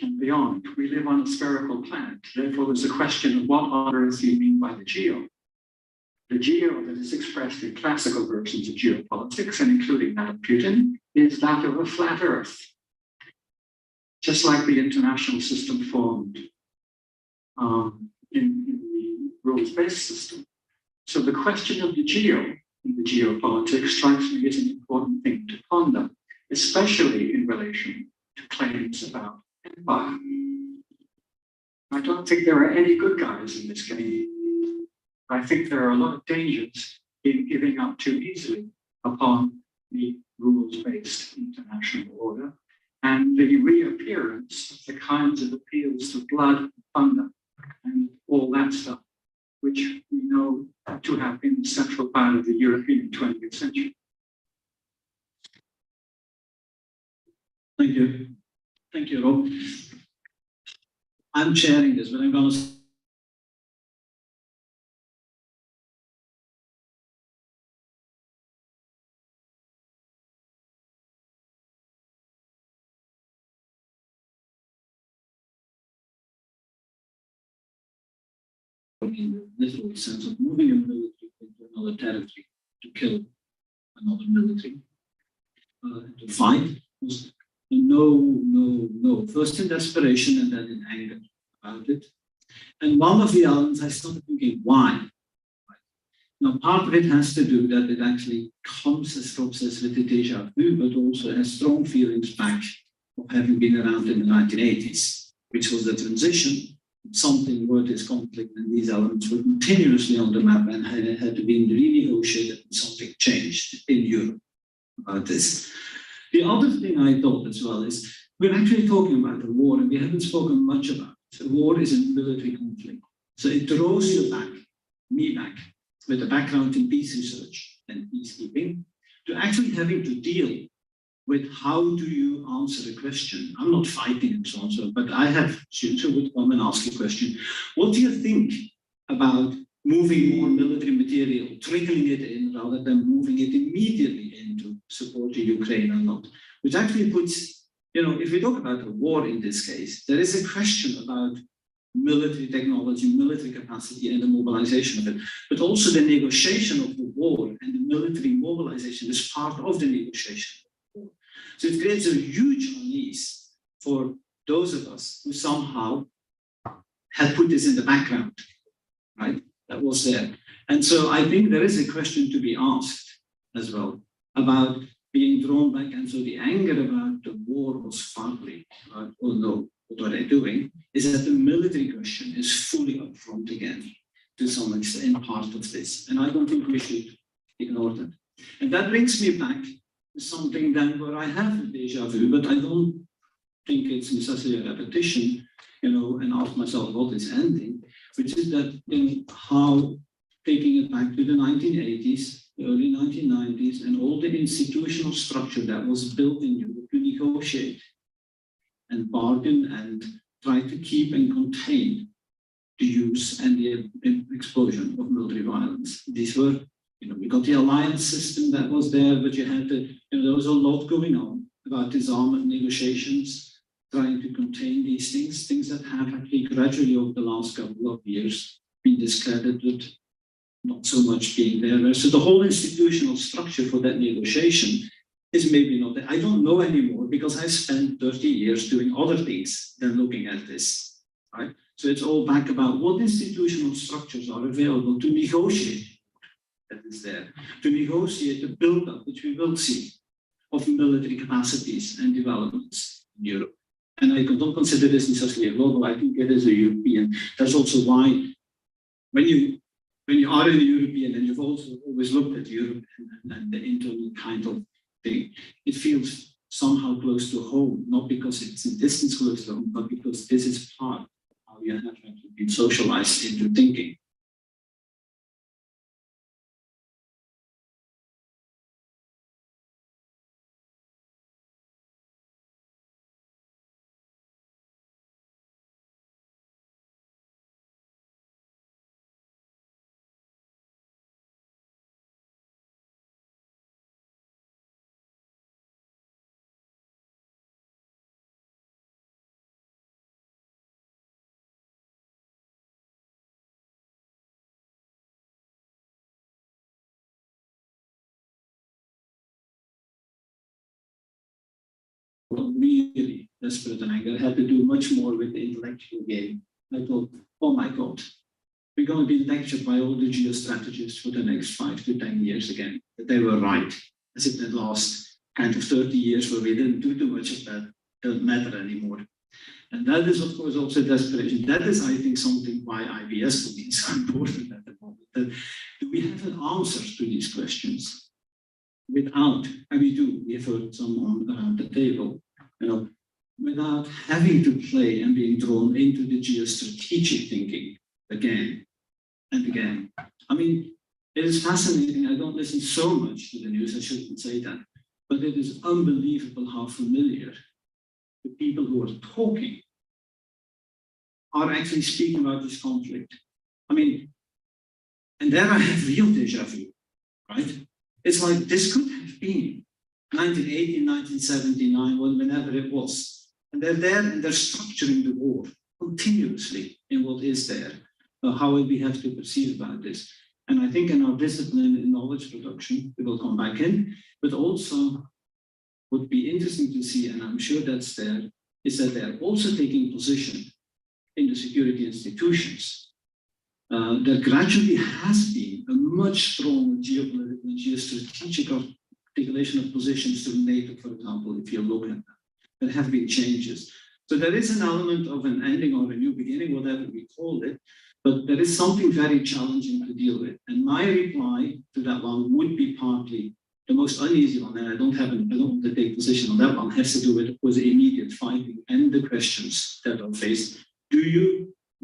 and beyond. We live on a spherical planet. Therefore, there's a question of what on earth you mean by the geo. The geo that is expressed in classical versions of geopolitics, and including that of Putin, is that of a flat earth. Just like the international system formed in the rules-based system. So the question of the geo in the geopolitics strikes me as an important thing to ponder, especially in relation to claims about empire. I don't think there are any good guys in this game. I think there are a lot of dangers in giving up too easily upon the rules-based international order and the reappearance of the kinds of appeals to blood and thunder and all that stuff, which we know to have been the central part of the European 20th century. Thank you. Thank you, Rob. I'm chairing this, but I'm going to in the literal sense of moving a military into another territory to kill another military, to fight. No. First in desperation and then in anger about it. And one of the elements I started thinking, why? Now, part of it has to do that it actually comes, as Rob says, with the déjà vu, but also has strong feelings back of having been around in the 1980s, which was the transition. Something where this conflict and these elements were continuously on the map and had to be renegotiated and something changed in Europe about this. The other thing I thought as well is we're actually talking about a war and we haven't spoken much about it. A war is a military conflict. So it throws you back, me back, with a background in peace research and peacekeeping, to actually having to deal with how do you answer a question. I'm not fighting and so on, but I have students who would come and ask a question. What do you think about moving more military material, trickling it in rather than moving it immediately into supporting Ukraine or not? Which actually puts, if we talk about a war in this case, there is a question about military technology, military capacity, and the mobilization of it, but also the negotiation of the war and the military mobilization is part of the negotiation. So it creates a huge unease for those of us who somehow had put this in the background, right? That was there. And so I think there is a question to be asked as well about being drawn back. And so the anger about the war was partly, oh no, what are they doing? Is that the military question is fully up front again to some extent in part of this. And I don't think we should ignore that. And that brings me back to something then where I have a deja vu, but I don't think it's necessarily a repetition, and ask myself what is ending, which is that how taking it back to the 1980s, the early 1990s, and all the institutional structure that was built in Europe to negotiate and bargain and try to keep and contain the use and the explosion of military violence. These were, we got the alliance system that was there, but you had to, there was a lot going on about disarmament negotiations, trying to contain these things that have actually gradually over the last couple of years been discredited, not so much being there. So the whole institutional structure for that negotiation is maybe not there. I don't know anymore because I spent 30 years doing other things than looking at this, right? So it's all back about what institutional structures are available to negotiate that is there, to negotiate the build-up, which we will see, of military capacities and developments in Europe. And I don't consider this necessarily a global, I think it is a European. That's also why when you are in the European and you've also always looked at Europe and the internal kind of thing, it feels somehow close to home, not because it's a distance close to home, but because this is part of how you have actually been socialized into thinking. Really desperate and anger had to do much more with the intellectual game. I thought, oh my God, we're going to be lectured by all the geostrategists for the next 5 to 10 years again, that they were right, as if the last kind of 30 years where we didn't do too much of that don't matter anymore. And that is, of course, also desperation. That is, I think, something why IPS will be so important at the moment. That do we have an answer to these questions? Without, and we have heard some around the table, without having to play and being drawn into the geostrategic thinking again and again. I mean, it is fascinating. I don't listen so much to the news, I shouldn't say that, but it is unbelievable how familiar the people who are talking are actually speaking about this conflict. I mean, and there I have real deja vu, right? It's like this could have been 1980, 1979, whenever it was. And they're there and they're structuring the war continuously in what is there, how we have to perceive about this. And I think in our discipline in knowledge production, we will come back in, but also would be interesting to see, and I'm sure that's there, is that they're also taking position in the security institutions. There gradually has been a much stronger geopolitical and geostrategic articulation of positions to NATO, for example, if you look at that. There have been changes. So there is an element of an ending or a new beginning, whatever we call it, but there is something very challenging to deal with. And my reply to that one would be partly the most uneasy one, and I don't want to take position on that one, has to do with the immediate fighting and the questions that are faced.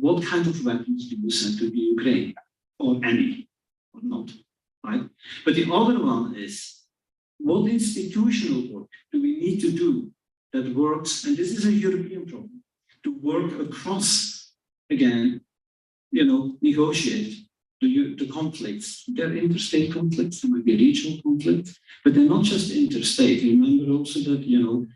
What kind of weapons do you send to the Ukraine, or any, or not, right? But the other one is, what institutional work do we need to do that works, and this is a European problem, to work across, again, negotiate the conflicts. They're interstate conflicts, there might be regional conflicts, but they're not just interstate. Remember also that,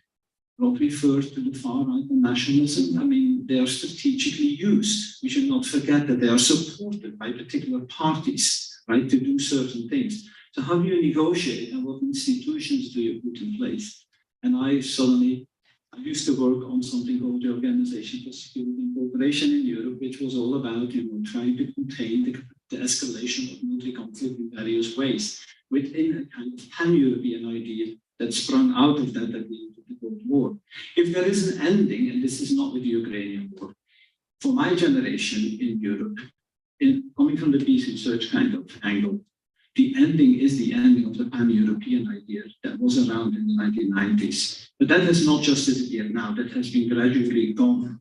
Rob referred to the far right and nationalism. I mean, they are strategically used. We should not forget that they are supported by particular parties, right, to do certain things. So how do you negotiate and what institutions do you put in place? And I used to work on something called the Organization for Security and cooperation in Europe, which was all about, trying to contain the escalation of military conflict in various ways within a kind of pan-European idea that sprung out of that at the end of the Cold War. If there is an ending, and this is not with the Ukrainian war, for my generation in Europe, coming from the peace research kind of angle, the ending is the ending of the pan-European idea that was around in the 1990s. But that has not just disappeared now, that has been gradually gone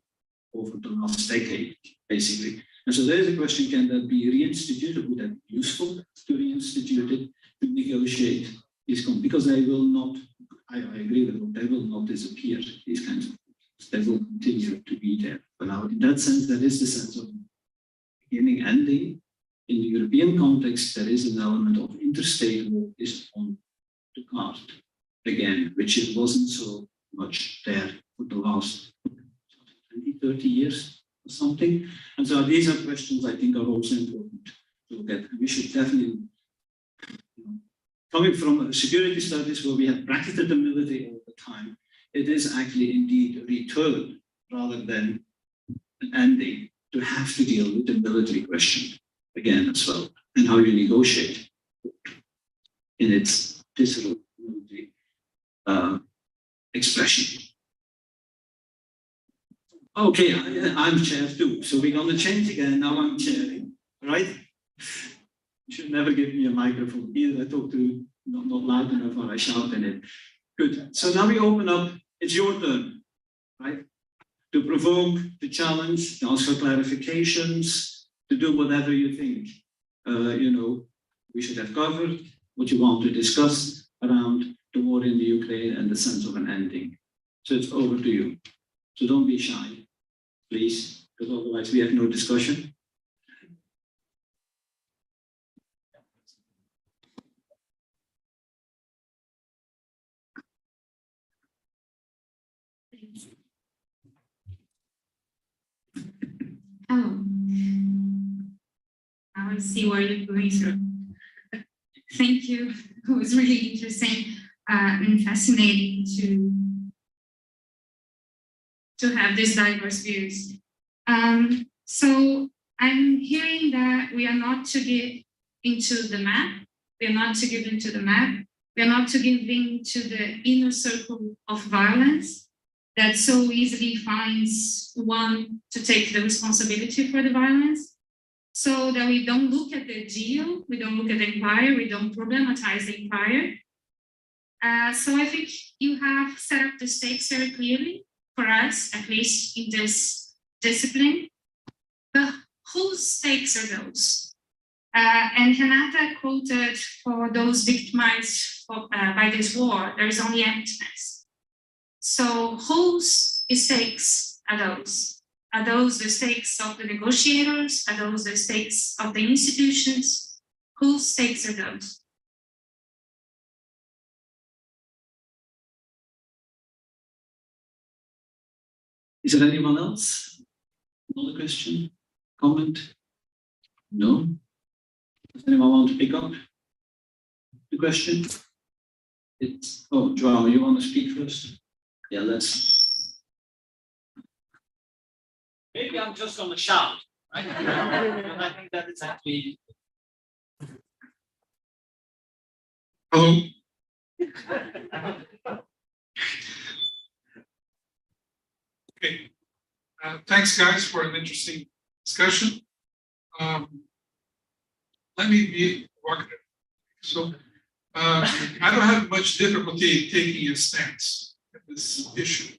over the last decade, basically. And so there is a question, can that be reinstituted? Would that be useful to reinstitute it, to negotiate these conflicts? Because they will not, I agree with them, they will not disappear, these kinds of things. They will continue to be there. But now, in that sense, there is the sense of beginning, ending. In the European context, there is an element of interstate war is on the card again, which it wasn't so much there for the last 20, 30 years or something. And so these are questions I think are also important to look at. We should definitely, coming from security studies where we have bracketed the military all the time, it is actually indeed a return rather than an ending to have to deal with the military question again as well, and how you negotiate in its visceral military expression. Okay, I'm chair too, so we're going to change again. Now I'm chairing, right? You should never give me a microphone. Either I talk to not loud enough or I shout in it. Good. So now we open up. It's your turn, right? To provoke, to challenge, to ask for clarifications, to do whatever you think, we should have covered, what you want to discuss around the war in the Ukraine and the sense of an ending. So it's over to you. So don't be shy, please, because otherwise we have no discussion. Hello. I see what you're going through. Thank you. It was really interesting and fascinating to have these diverse views. So I'm hearing that we are not to give into the map. We are not to give into the map. We are not to give into the inner circle of violence that so easily finds one to take the responsibility for the violence, so that we don't look at the geo, we don't look at the empire, we don't problematize the empire. So I think you have set up the stakes very clearly for us, at least in this discipline. But whose stakes are those? And Renata quoted, for those victimized by this war, there is only emptiness. So whose stakes are those? Are those the stakes of the negotiators? Are those the stakes of the institutions? Whose stakes are those? Is there anyone else? Another question? Comment? No? Does anyone want to pick up the question? Joao, you want to speak first? Yeah, maybe I'm just going to shout, right? And I think that is actually. Hello. Okay. Thanks, guys, for an interesting discussion. Let me be provocative. So I don't have much difficulty taking a stance in this issue.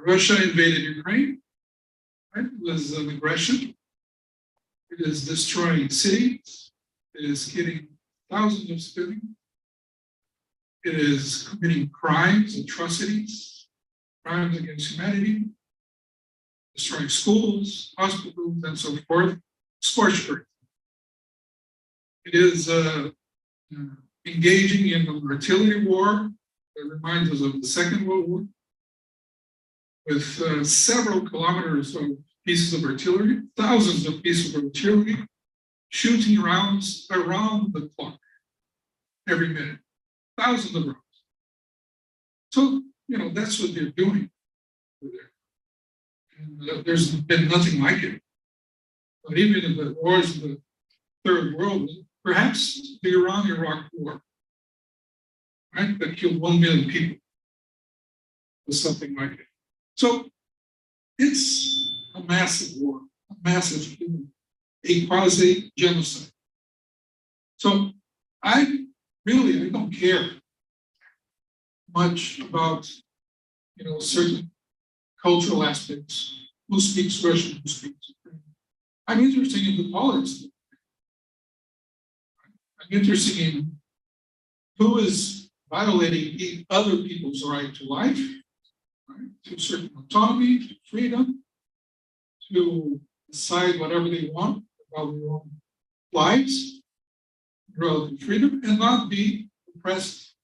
Russia invaded Ukraine. Right? It was an aggression. It is destroying cities. It is killing thousands of civilians. It is committing crimes, atrocities, crimes against humanity, destroying schools, hospitals, and so forth. Scorched earth. It is engaging in an artillery war that reminds us of the Second World War, with several kilometers of pieces of artillery, thousands of pieces of artillery, shooting rounds around the clock every minute, thousands of rounds. So, that's what they're doing over there. And there's been nothing like it. But even in the wars in the Third World, perhaps the Iran-Iraq War, right, that killed 1 million people, was something like it. So it's a massive war, a massive, a quasi-genocide. So I don't care much about, certain cultural aspects. Who speaks Russian, who speaks Ukrainian. I'm interested in the politics. I'm interested in who is violating other people's right to life, right, to certain autonomy, to freedom, to decide whatever they want about their own lives, relative freedom, and not be oppressed,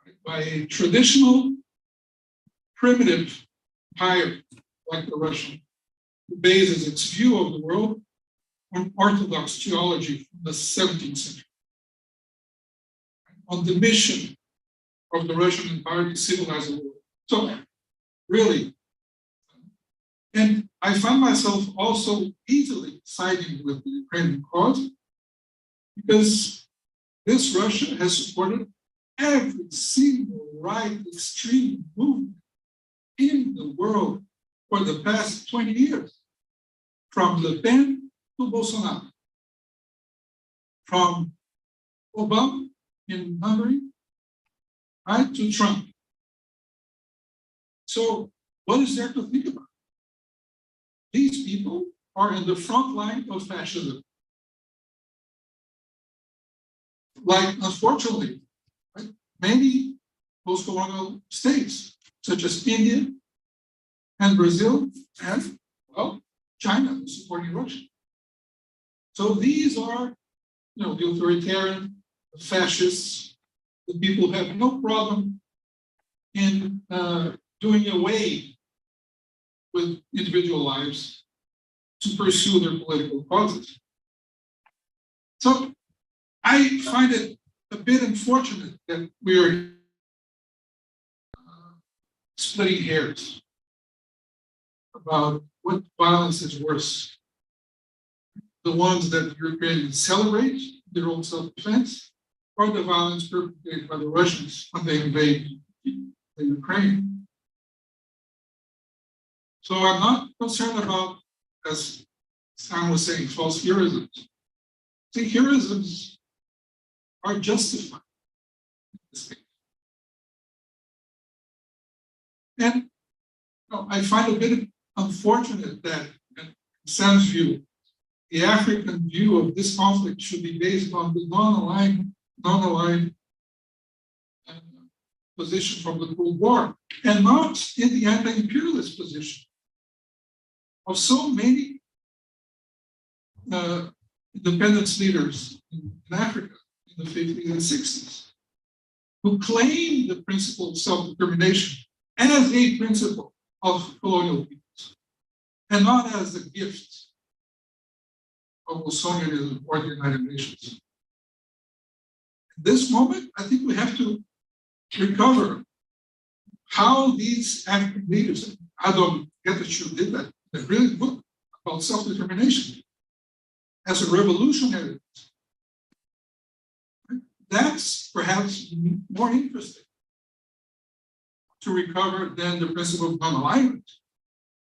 right, by a traditional, primitive empire like the Russian, who bases its view of the world on Orthodox theology from the 17th century, on the mission of the Russian Empire to civilize the world. So, really, and I find myself also easily siding with the Ukrainian cause because this Russia has supported every single right extreme movement in the world for the past 20 years, from Le Pen to Bolsonaro, from Obama in Hungary, right, to Trump. So what is there to think about? These people are in the front line of fascism. Like, unfortunately, right, many post-colonial states, such as India and Brazil and, well, China is supporting Russia. So these are, the authoritarian, the fascists, the people who have no problem in doing away with individual lives to pursue their political causes. So I find it a bit unfortunate that we are splitting hairs about what violence is worse. The ones that Europeans celebrate, their own self-defense, or the violence perpetrated by the Russians when they invade the Ukraine. So I'm not concerned about, as Sam was saying, false heroisms. I think heroisms are justified in this case. And I find a bit unfortunate that, in Sam's view, the African view of this conflict should be based on the non-aligned position from the Cold War, and not in the anti-imperialist position of so many independence leaders in Africa in the 50s and 60s, who claimed the principle of self-determination as a principle of colonial peoples, and not as a gift of Wilsonianism or the United Nations. At this moment, I think we have to recover how these African leaders, Adam Getachew did that, a brilliant book about self-determination as a revolutionary. That's perhaps more interesting to recover than the principle of non-alignment,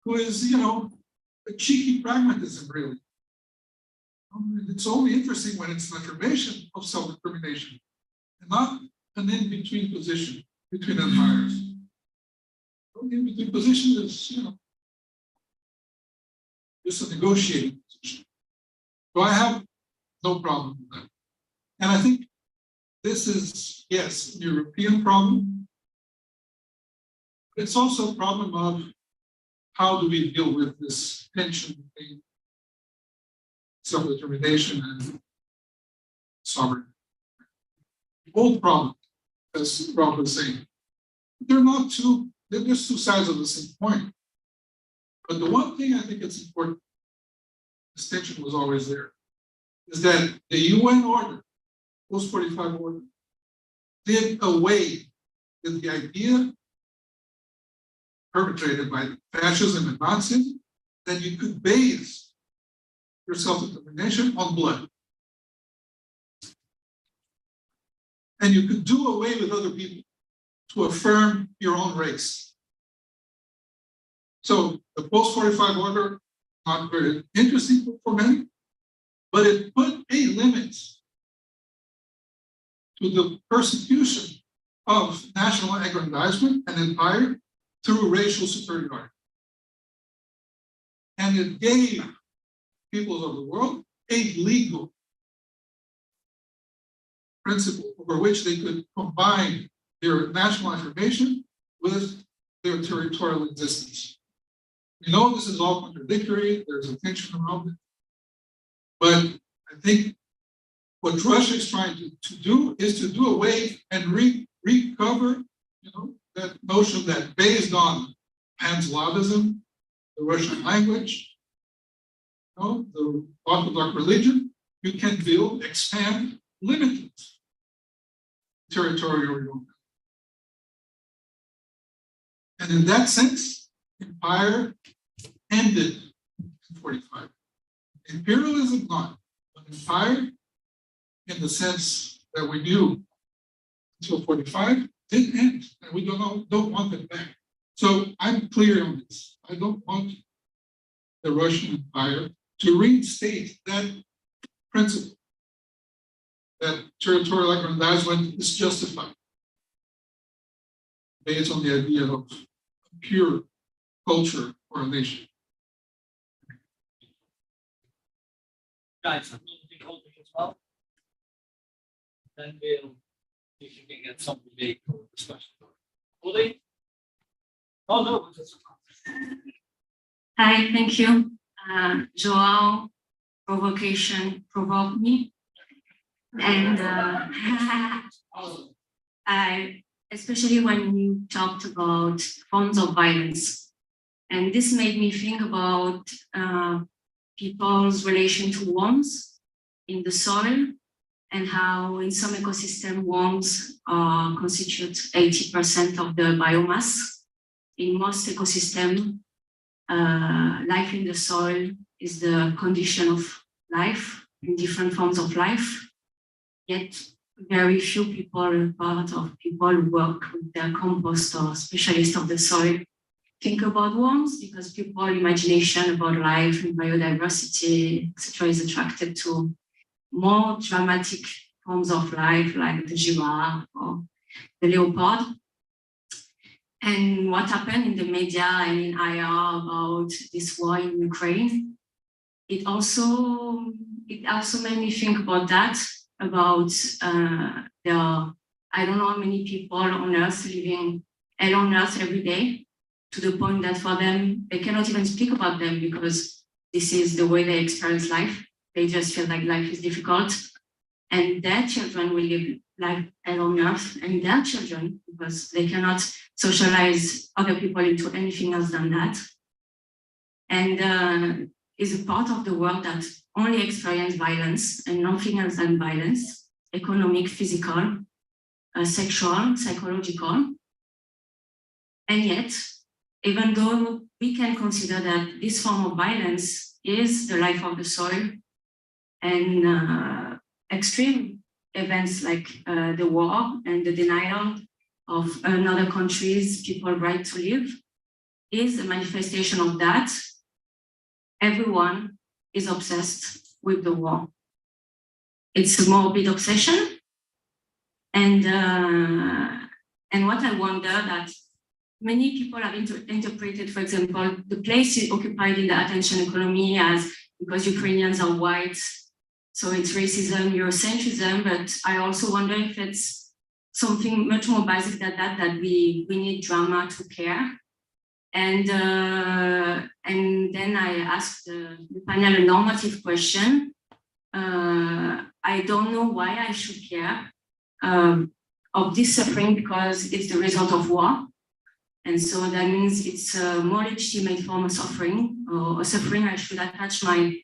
who is, a cheeky pragmatism, really. It's only interesting when it's an affirmation of self-determination and not an in-between position between empires. The in-between position is, just a negotiating position. So I have no problem with that. And I think this is, yes, a European problem. It's also a problem of how do we deal with this tension between self-determination and sovereignty. Old problem, as Rob was saying. They're just two sides of the same coin. But the one thing I think it's important, this tension was always there, is that the UN order, post-45 order, did away with the idea perpetrated by fascism and Nazis, then you could base your self-determination on blood. And you could do away with other people to affirm your own race. So the post-45 order, not very interesting for many, but it put a limit to the persecution of national aggrandizement and empire through racial superiority. And it gave peoples of the world a legal principle over which they could combine their national affirmation with their territorial existence. We know this is all contradictory, there's a tension around it, but I think what Russia is trying to do is to do away and recover, that notion that based on pan-Slavism, the Russian language, the Orthodox religion, you can build, expand, limited territorial. And in that sense, empire ended in 45. Imperialism not, but empire, in the sense that we knew until 45, did end, and we don't want it back. So I'm clear on this. I don't want the Russian Empire to reinstate that principle that territorial aggrandizement is justified based on the idea of pure culture or a nation. Guys, I'm going to be holding as well. Then we'll see if you can get some debate or discussion. Holding? Oh, no. Hi, thank you. Joao, provocation provoked me. And especially when you talked about forms of violence. And this made me think about people's relation to worms in the soil, and how in some ecosystem worms constitute 80% of the biomass. In most ecosystems, life in the soil is the condition of life in different forms of life. Yet very few people, part of people who work with the compost or specialists of the soil, think about worms, because people's imagination about life and biodiversity, etc., is attracted to more dramatic forms of life, like the giraffe or the leopard. And what happened in the media and in IR about this war in Ukraine, it also made me think about that, about I don't know how many people on Earth living hell on Earth every day, to the point that for them, they cannot even speak about them because this is the way they experience life. They just feel like life is difficult. And their children will live like hell on Earth, and their children, because they cannot socialize other people into anything else than that. And is a part of the world that only experience violence and nothing else than violence, economic, physical, sexual, psychological. And yet, even though we can consider that this form of violence is the life of the soil, and extreme events like the war and the denial of another country's people's right to live is a manifestation of that, everyone is obsessed with the war. It's a morbid obsession. And what I wonder that many people have interpreted, for example, the place occupied in the attention economy as because Ukrainians are white, so it's racism, Eurocentrism, but I also wonder if it's something much more basic than that, that we need drama to care. And then I asked the panel a normative question. I don't know why I should care of this suffering, because it's the result of war. And so that means it's a more legitimate form of suffering, or a suffering I should attach my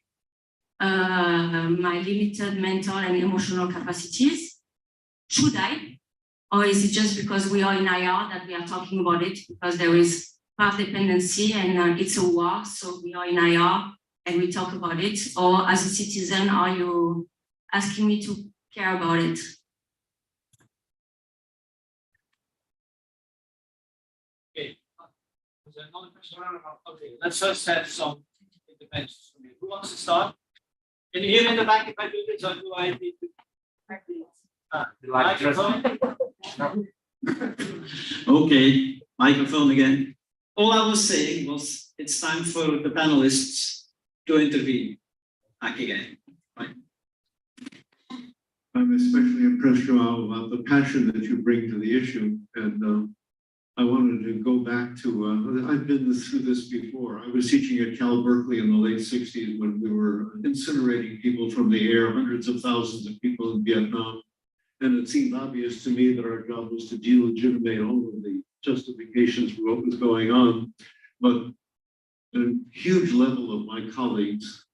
limited mental and emotional capacities. Should I? Or is it just because we are in IR that we are talking about it, because there is path dependency and it's a war, so we are in IR and we talk about it? Or as a citizen, are you asking me to care about it? Okay. Was there another question? Okay, let's first have some independence from you. Who wants to start? Can you hear me in the back if I do this, or do I need to? Microphone? Okay, microphone again. All I was saying was it's time for the panelists to intervene. Back again. Right. I'm especially impressed, Joao, about the passion that you bring to the issue. And I wanted to go back to, I've been through this before. I was teaching at Cal Berkeley in the late 60s when we were incinerating people from the air, hundreds of thousands of people in Vietnam. And it seemed obvious to me that our job was to delegitimate all of the justifications for what was going on. But a huge level of my colleagues,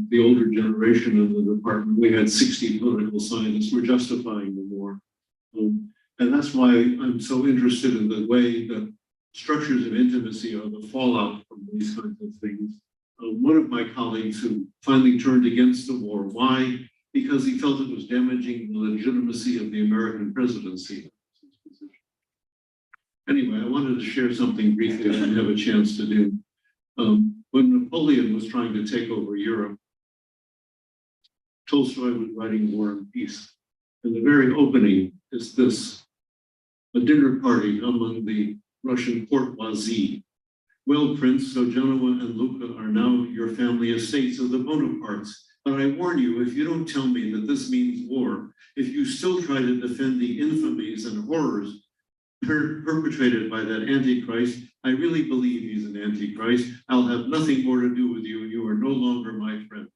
the older generation of the department, we had 60 political scientists, were justifying the war. And that's why I'm so interested in the way that structures of intimacy are the fallout from these kinds of things. One of my colleagues who finally turned against the war, why? Because he felt it was damaging the legitimacy of the American presidency. Anyway, I wanted to share something briefly I didn't have a chance to do. When Napoleon was trying to take over Europe, Tolstoy was writing War and Peace. And the very opening is this, a dinner party among the Russian courtoisie. Well, Prince, so Genoa and Lucca are now your family estates of the Bonapartes. But I warn you, if you don't tell me that this means war, if you still try to defend the infamies and horrors perpetrated by that Antichrist, I really believe he's an Antichrist. I'll have nothing more to do with you. You are no longer my friend.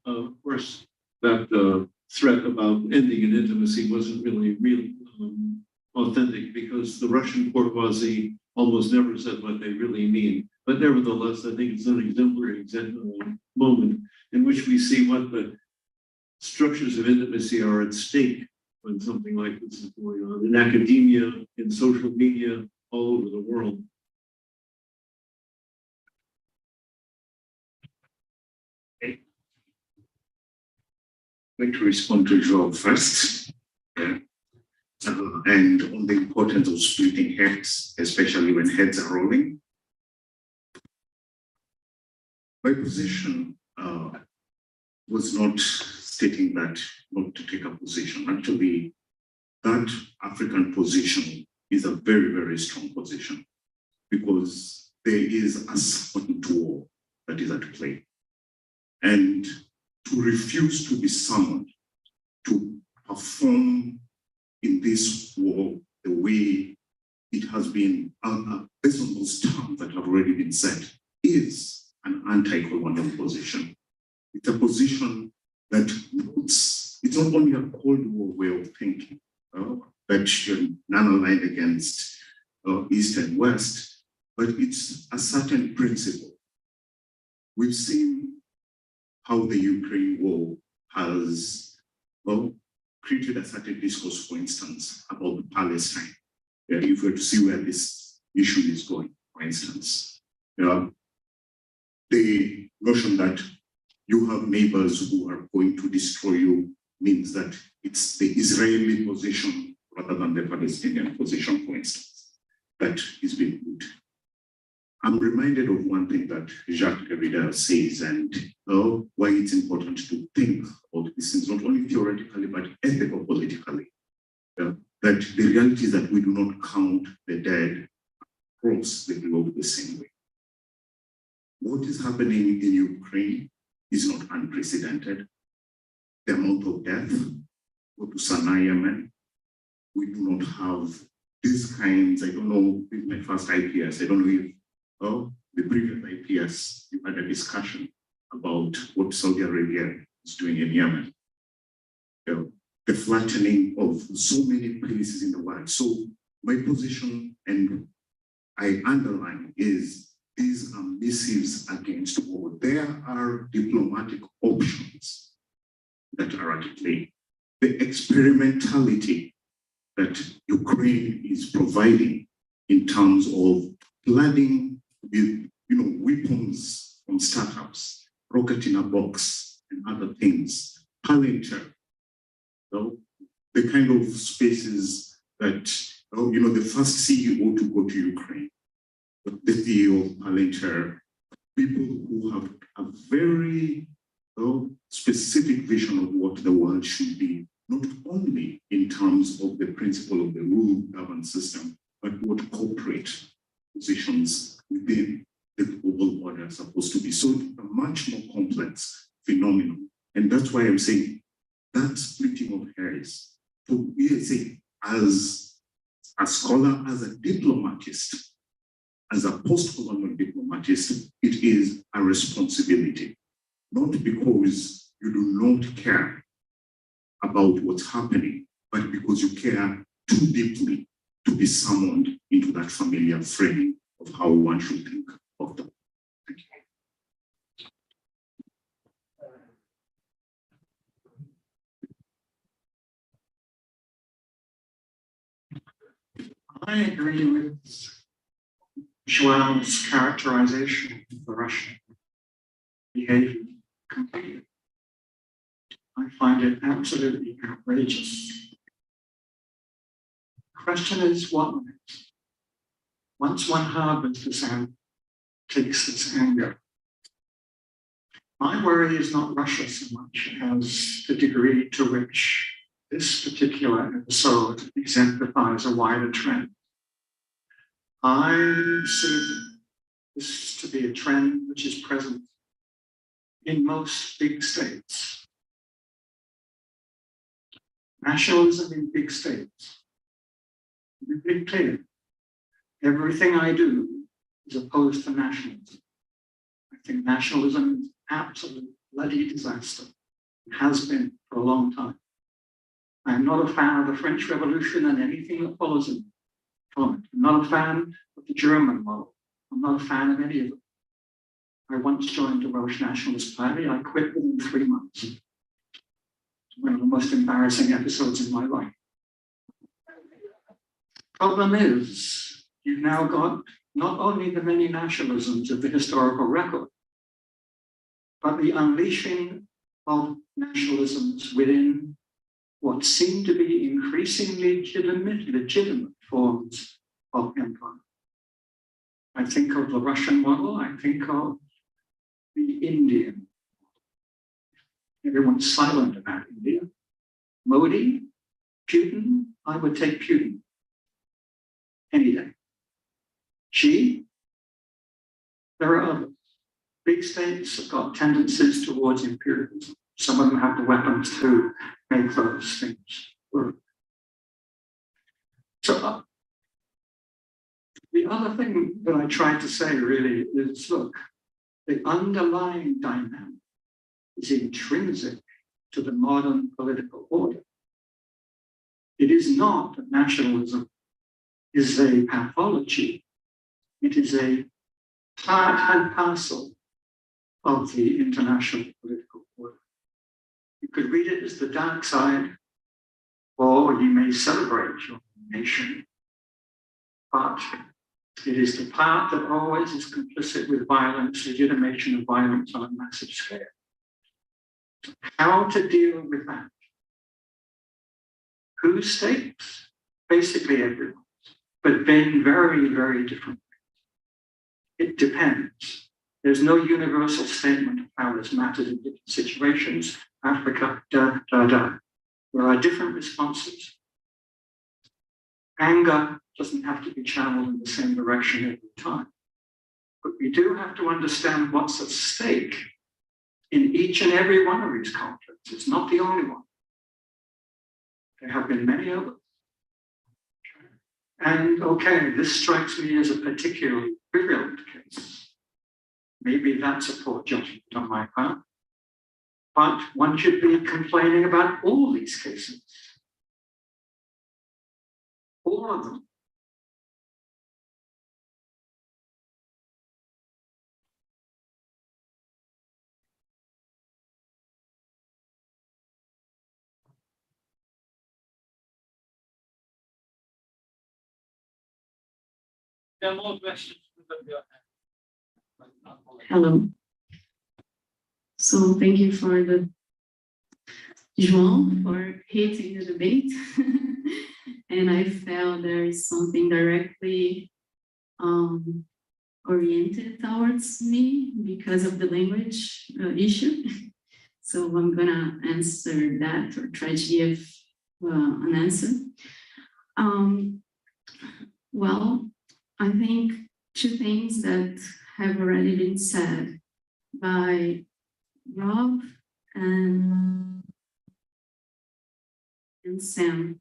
Of course, that threat about ending an intimacy wasn't really authentic because the Russian bourgeoisie almost never said what they really mean. But nevertheless, I think it's an exemplary moment in which we see what the structures of intimacy are at stake when something like this is going on in academia, in social media, all over the world. Okay. I'm going to respond to Joao first. Yeah. And on the importance of splitting heads, especially when heads are rolling. My position was not stating that not to take a position. Actually, that African position is a very, very strong position because there is a silent war that is at play. And to refuse to be summoned to perform in this war the way it has been, based on those terms that have already been set, is an anti-colonial position. It's a position that roots, it's not only a Cold War way of thinking, that you're non-aligned against East and West, but it's a certain principle. We've seen how the Ukraine war has created a certain discourse, for instance, about Palestine. If we were to see where this issue is going, for instance. The notion that you have neighbors who are going to destroy you means that it's the Israeli position rather than the Palestinian position, for instance, that is being put. I'm reminded of one thing that Jacques Derrida says and why it's important to think about these things, not only theoretically, but ethico-politically. That the reality is that we do not count the dead across the globe the same way. What is happening in Ukraine is not unprecedented. The amount of death, go to Sanaa, Yemen, we do not have these kinds, I don't know, with my first IPS, I don't know if the previous IPS, you had a discussion about what Saudi Arabia is doing in Yemen. The flattening of so many places in the world. So my position, and I underline, is these are missives against war. There are diplomatic options that are at play. The experimentality that Ukraine is providing in terms of planning with, weapons from startups, rocket in a box, and other things. Palantir, the kind of spaces that, the first CEO to go to Ukraine, the CEO of Palantir, people who have a very specific vision of what the world should be, not only in terms of the principle of the rule-governed system, but what corporate positions within the global order are supposed to be. So a much more complex phenomenon. And that's why I'm saying that splitting of hairs, for me, I say, as a scholar, as a diplomatist, as a post-colonial diplomatist, it is a responsibility, not because you do not care about what's happening, but because you care too deeply to be summoned into that familiar framing of how one should think of them. Thank you. I agree with Joan's characterization of the Russian behavior completely. I find it absolutely outrageous. The question is, what next? Once one harbors this anger, takes this anger, my worry is not Russia so much as the degree to which this particular episode exemplifies a wider trend. I see this to be a trend which is present in most big states. Nationalism in big states. To be pretty clear, everything I do is opposed to nationalism. I think nationalism is an absolute bloody disaster. It has been for a long time. I am not a fan of the French Revolution and anything that follows it from it. I'm not a fan of the German model. I'm not a fan of any of them. I once joined the Welsh Nationalist Party. I quit within 3 months. One of the most embarrassing episodes in my life. Problem is, you've now got not only the many nationalisms of the historical record, but the unleashing of nationalisms within what seem to be increasingly legitimate forms of empire. I think of the Russian model, I think of the Indian. Everyone's silent about India. Modi, Putin, I would take Putin any day. Xi, there are others. Big states have got tendencies towards imperialism. Some of them have the weapons to make those things work. So the other thing that I tried to say really is, look, the underlying dynamic is intrinsic to the modern political order. It is not that nationalism is a pathology. It is a part and parcel of the international political order. You could read it as the dark side, or you may celebrate your nation, but it is the part that always is complicit with violence, legitimation of violence on a massive scale. How to deal with that? Whose stakes? Basically everyone's, but then very, very different. It depends. There's no universal statement of how this matters in different situations. Africa, da. There are different responses. Anger doesn't have to be channeled in the same direction every time. But we do have to understand what's at stake in each and every one of these conflicts. It's not the only one. There have been many others. And okay, this strikes me as a particularly virulent case. Maybe that's a poor judgment on my part. But one should be complaining about all these cases. All of them. There are more questions. Hello. So thank you for the João for hitting the debate. And I felt there is something directly oriented towards me because of the language issue. So I'm gonna answer that or try to give an answer. Well, I think two things that have already been said by Rob and Sam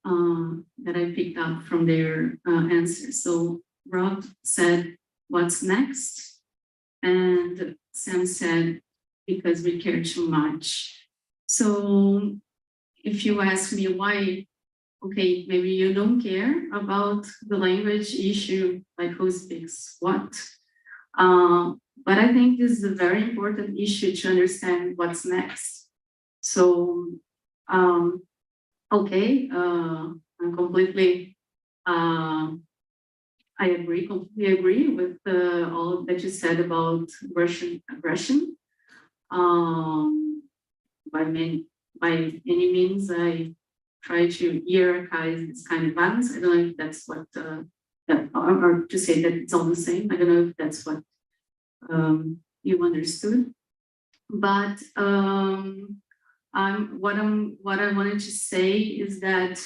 that I picked up from their answers. So Rob said, "What's next?" And Sam said, "Because we care too much." So if you ask me why, okay, maybe you don't care about the language issue, like who speaks what. But I think this is a very important issue to understand what's next. So, okay, I'm completely, I completely agree with all that you said about Russian aggression. By any means, I try to hierarchize this kind of violence. I don't know if that's what, or to say that it's all the same. I don't know if that's what you understood. But what I wanted to say is that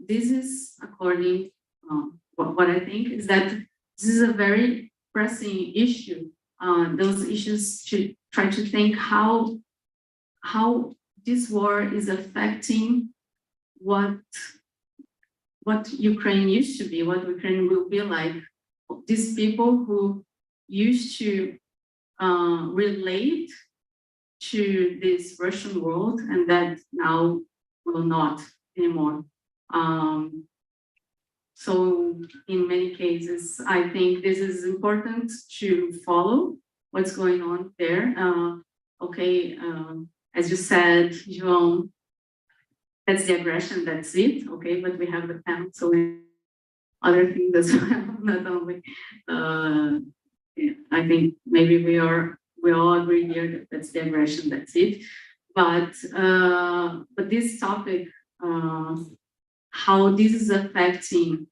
this is according, what I think is that this is a very pressing issue. Those issues to try to think how this war is affecting what Ukraine used to be, what Ukraine will be like. These people who used to relate to this Russian world and that now will not anymore. So in many cases, I think this is important to follow what's going on there. Okay, as you said, João, that's the aggression, that's it, okay, but we have the panel, so other things as well, not only, I think maybe we all agree here that that's the aggression, that's it. But this topic, how this is affecting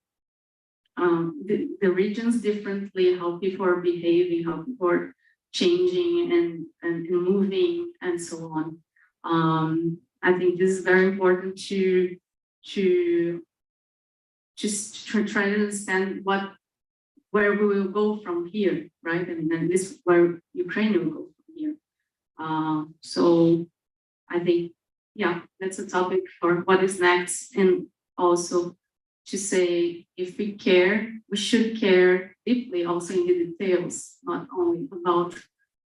the regions differently, how people are behaving, how people are changing and moving and so on. I think this is very important to just try to understand where we will go from here, right? I mean, and this where Ukraine will go from here. So I think, yeah, that's a topic for what is next, and also to say if we care, we should care deeply also in the details, not only about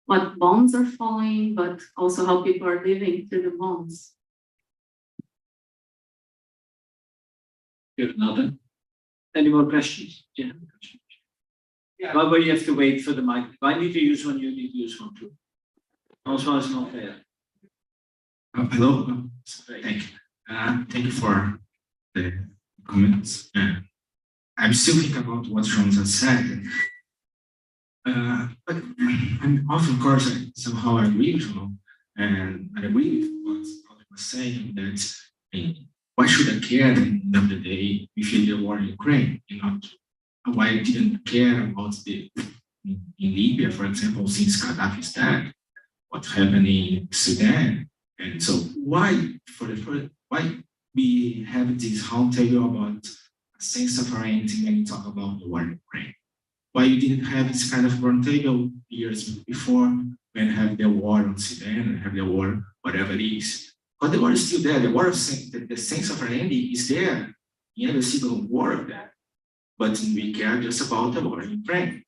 what bombs are falling, but also how people are living through the bombs. Good, Nathan. Any more questions? Yeah. Well, but you have to wait for the mic. If I need to use one, you need to use one too. Also, it's not fair. Hello. Thank you. Thank you for the comments. I'm still thinking about what João just said. But I'm of course, I somehow agree with João, and I agree with what he was saying that why should I care at the end of the day if the war in Ukraine? You know, why I didn't care about in Libya, for example, since Gaddafi is dead, what happened in Sudan, and so why we have this roundtable about a sense of identity when we talk about the war in Ukraine? Why you didn't have this kind of roundtable years before when have the war on Sudan and have the war whatever it is? But the war is still there. The war of the sense of identity is there in every single war of that. But we care just about the war in Ukraine.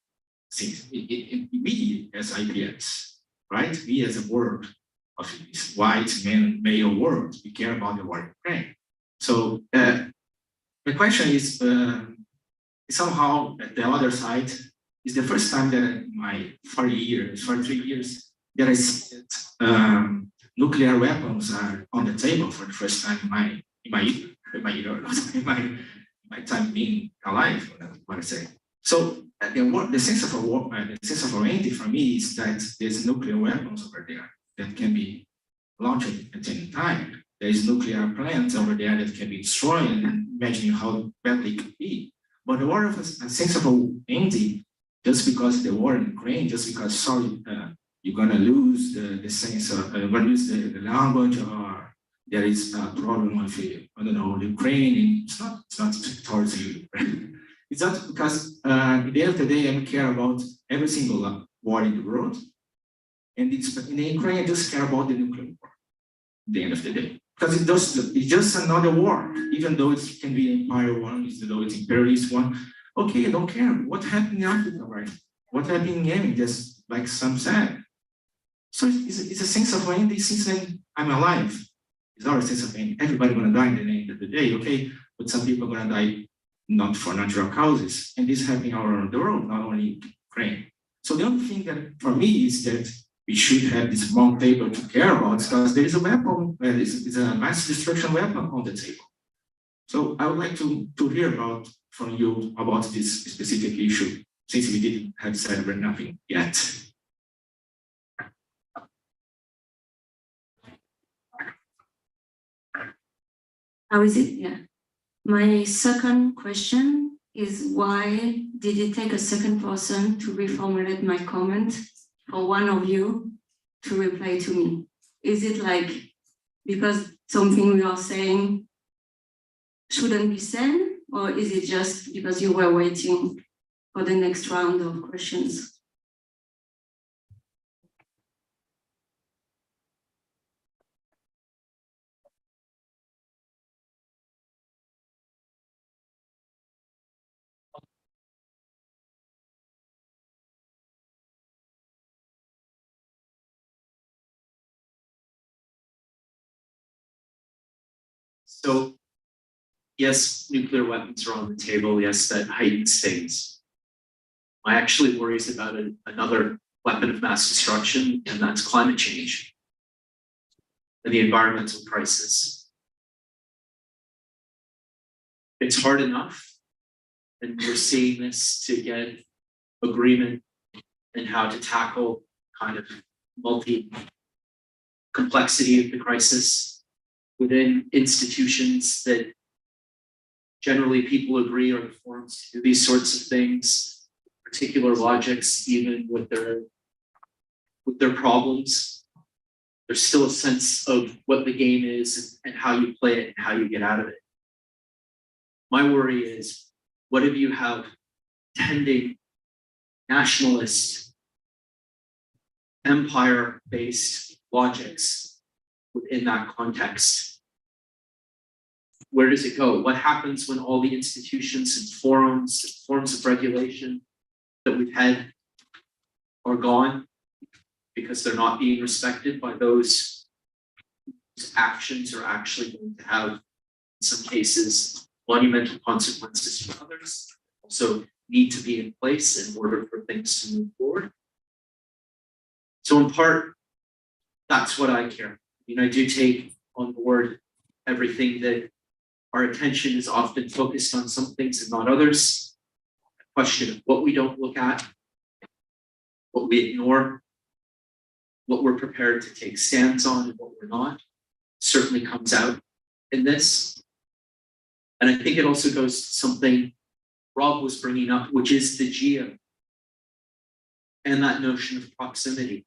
Since we as IPS, right? We as a world of this white male world, we care about the war in Ukraine. So the question is somehow at the other side is the first time that in my 43 years that I see that nuclear weapons are on the table for the first time in my time being alive, what I say. So the sense of a war, the sense of orienting for me is that there's nuclear weapons over there that can be launched at any time. There is nuclear plants over there that can be destroyed, and imagine how badly it could be. But the war of a sense of ending, just because the war in Ukraine, just because sorry, you're gonna lose the sense of you're gonna lose the language, or there is a problem with I don't know, Ukraine. It's not towards you. It's not because at the end of the day, I care about every single war in the world, and it's in Ukraine. I just care about the nuclear war. At the end of the day, because it's just another war, even though it can be empire one, even though it's imperialist one. Okay, I don't care. What happened in Africa, right? What happened in Yemen, just like some said. So it's a sense of ending since I'm alive. It's our sense of ending. Everybody gonna die in the end of the day, okay? But some people are gonna die not for natural causes. And this is happening all around the world, not only in Ukraine. So the only thing that for me is that we should have this round table to care about, because there is a weapon, it's a mass destruction weapon on the table. So I would like to hear from you about this specific issue, since we didn't have said nothing yet. How is it? Yeah. My second question is, why did it take a second person to reformulate my comment for one of you to reply to me? Is it like because something we are saying shouldn't be said, or is it just because you were waiting for the next round of questions? So, yes, nuclear weapons are on the table. Yes, that heightens things. I actually worries about another weapon of mass destruction, and that's climate change and the environmental crisis. It's hard enough, and we're seeing this, to get agreement in how to tackle kind of multi-complexity of the crisis within institutions that generally people agree are the forums to do these sorts of things, particular logics, even with their problems. There's still a sense of what the game is and how you play it and how you get out of it. My worry is, what if you have tending nationalist, empire-based logics within that context? Where does it go? What happens when all the institutions and forums of regulation that we've had are gone because they're not being respected by those whose actions are actually going to have, in some cases, monumental consequences for others, also need to be in place in order for things to move forward? So in part, that's what I care. I do take on board everything that our attention is often focused on some things and not others. The question of what we don't look at, what we ignore, what we're prepared to take stands on and what we're not, certainly comes out in this. And I think it also goes to something Rob was bringing up, which is the geo and that notion of proximity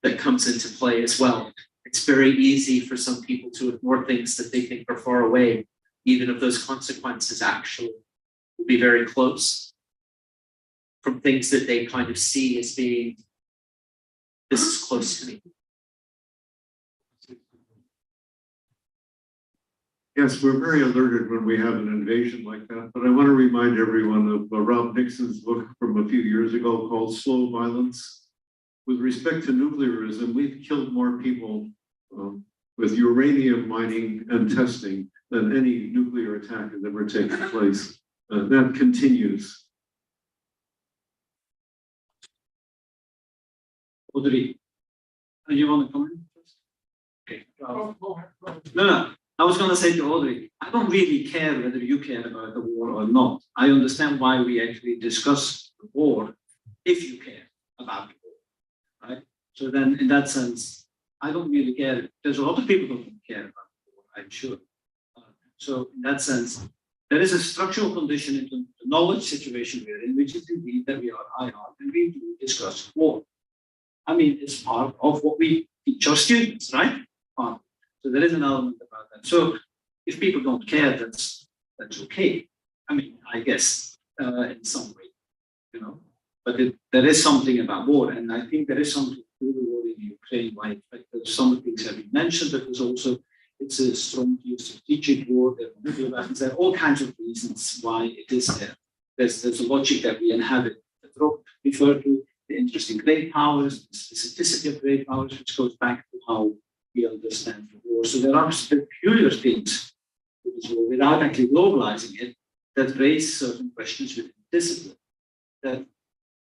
that comes into play as well. It's very easy for some people to ignore things that they think are far away, even if those consequences actually will be very close, from things that they kind of see as being, this is close to me. Yes, we're very alerted when we have an invasion like that, but I want to remind everyone of Rob Nixon's book from a few years ago called Slow Violence. With respect to nuclearism, we've killed more people with uranium mining and testing than any nuclear attack has ever taken place. That continues. Audrey, you want to comment? Okay. No. I was going to say to Audrey, I don't really care whether you care about the war or not. I understand why we actually discuss the war if you care about the war, right? So then in that sense, I don't really care. There's a lot of people who don't care about the war, I'm sure. So in that sense, there is a structural condition in the knowledge situation we're in, which is indeed that we are IR and we do discuss war. I mean, it's part of what we teach our students, right? So there is an element about that. So if people don't care, that's okay. I mean, I guess in some way, you know. But there is something about war, and I think there is something to do with the war in Ukraine. Why some things have been mentioned, but there's also it's a strong geostrategic war. There are nuclear weapons. There are all kinds of reasons why it is there. There's a logic that we inhabit. That Rob referred to the interest in great powers, the specificity of great powers, which goes back to how we understand the war. So there are peculiar things to this war without actually globalizing it that raise certain questions within discipline that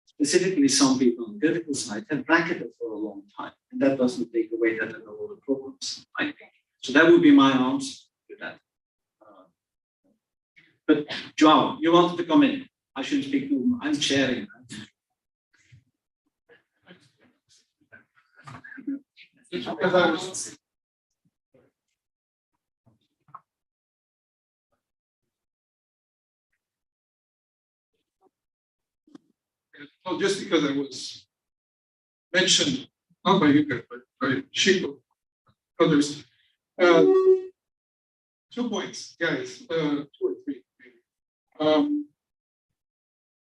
specifically some people on the critical side have bracketed for a long time. And that doesn't take away that there are a lot of problems, I think. So that would be my answer to that. But Joao, you wanted to come in. I shouldn't speak to him. I'm chairing. Well, just because I was mentioned, not by you guys, but by Chico, others. 2 points, guys, 2 or 3 maybe.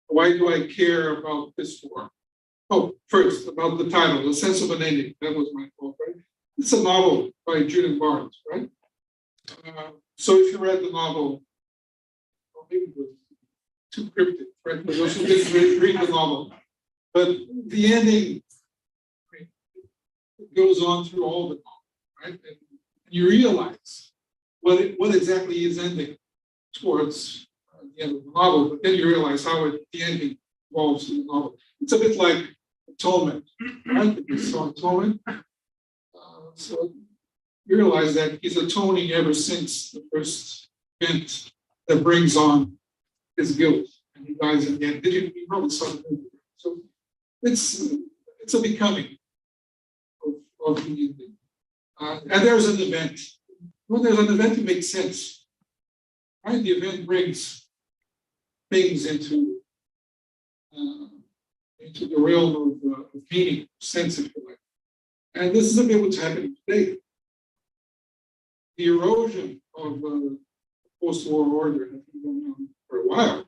Why do I care about this war? Oh, first, about the title, The Sense of an Ending. That was my fault, right? It's a novel by Judith Barnes, right? So if you read the novel, well, maybe it was too cryptic, right? For those who didn't read the novel. But the ending, it goes on through all the novel, right? And you realize what exactly is ending towards the end of the novel, but then you realize how the ending evolves in the novel. It's a bit like atonement, right? We saw atonement. So you realize that he's atoning ever since the first event that brings on his guilt, and he dies in the end. Did you probably saw the movie? So it's a becoming of the ending. And there's an event. When there's an event, it makes sense. Right? The event brings things into the realm of meaning, sense, if you like. And this is a bit what's happening today. The erosion of post-war order has been going on for a while.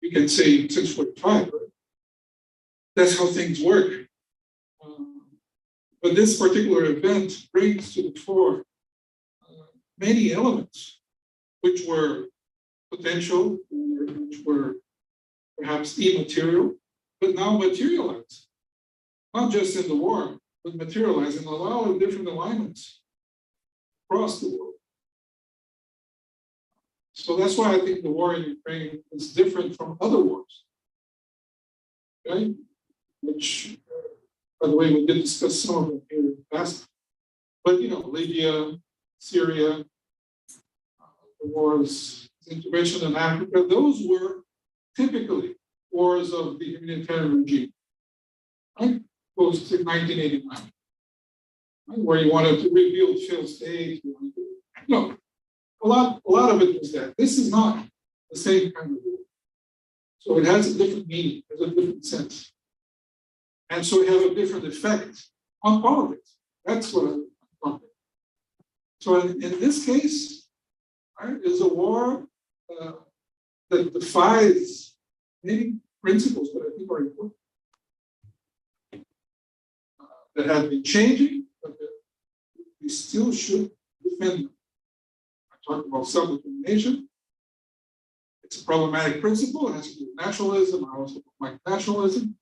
You can say since 45, right? That's how things work. But this particular event brings to the fore many elements which were potential, which were perhaps immaterial, but now materialized. Not just in the war, but materialized in a lot of different alignments across the world. So that's why I think the war in Ukraine is different from other wars. Okay? Which, by the way, we did discuss some of them here in the past. But, you know, Libya, Syria, the wars, intervention in Africa, those were typically wars of the humanitarian regime, right? Post 1989, right? Where you wanted to rebuild failed states. No, a lot of it was that. This is not the same kind of war. So it has a different meaning, has a different sense. And so it has a different effect on politics. That's what I'm talking about. So in this case, right, is a war that defies many principles that I think are important, that have been changing, but that we still should defend them. I talked about self-determination. It's a problematic principle. It has to do with naturalism. I also like nationalism.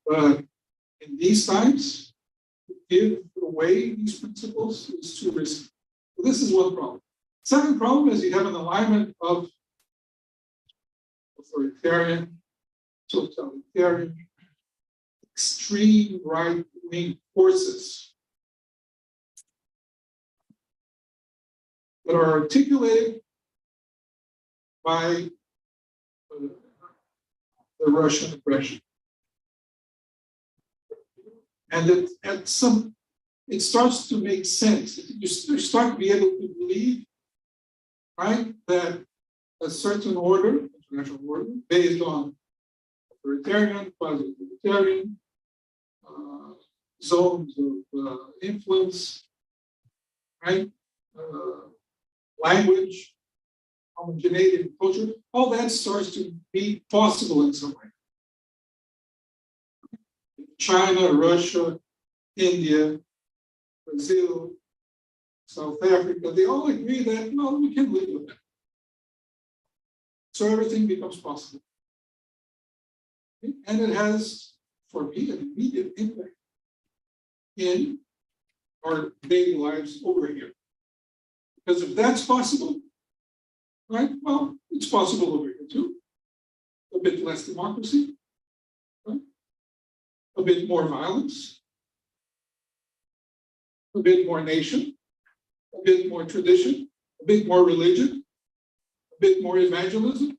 But in these times, to give away these principles is too risky. So this is one problem. Second problem is you have an alignment of authoritarian, totalitarian, extreme right-wing forces that are articulated by the Russian aggression. And it starts to make sense. You start to be able to believe, right, that a certain order, international order, based on authoritarian, quasi-authoritarian zones of influence, right, language, homogeneity in culture, all that starts to be possible in some way. China, Russia, India, Brazil, South Africa, they all agree that, well, we can live with that. So everything becomes possible. And it has, for me, an immediate impact in our daily lives over here. Because if that's possible, right, well, it's possible over here too. A bit less democracy, right? A bit more violence, a bit more nation, a bit more tradition, a bit more religion, a bit more evangelism,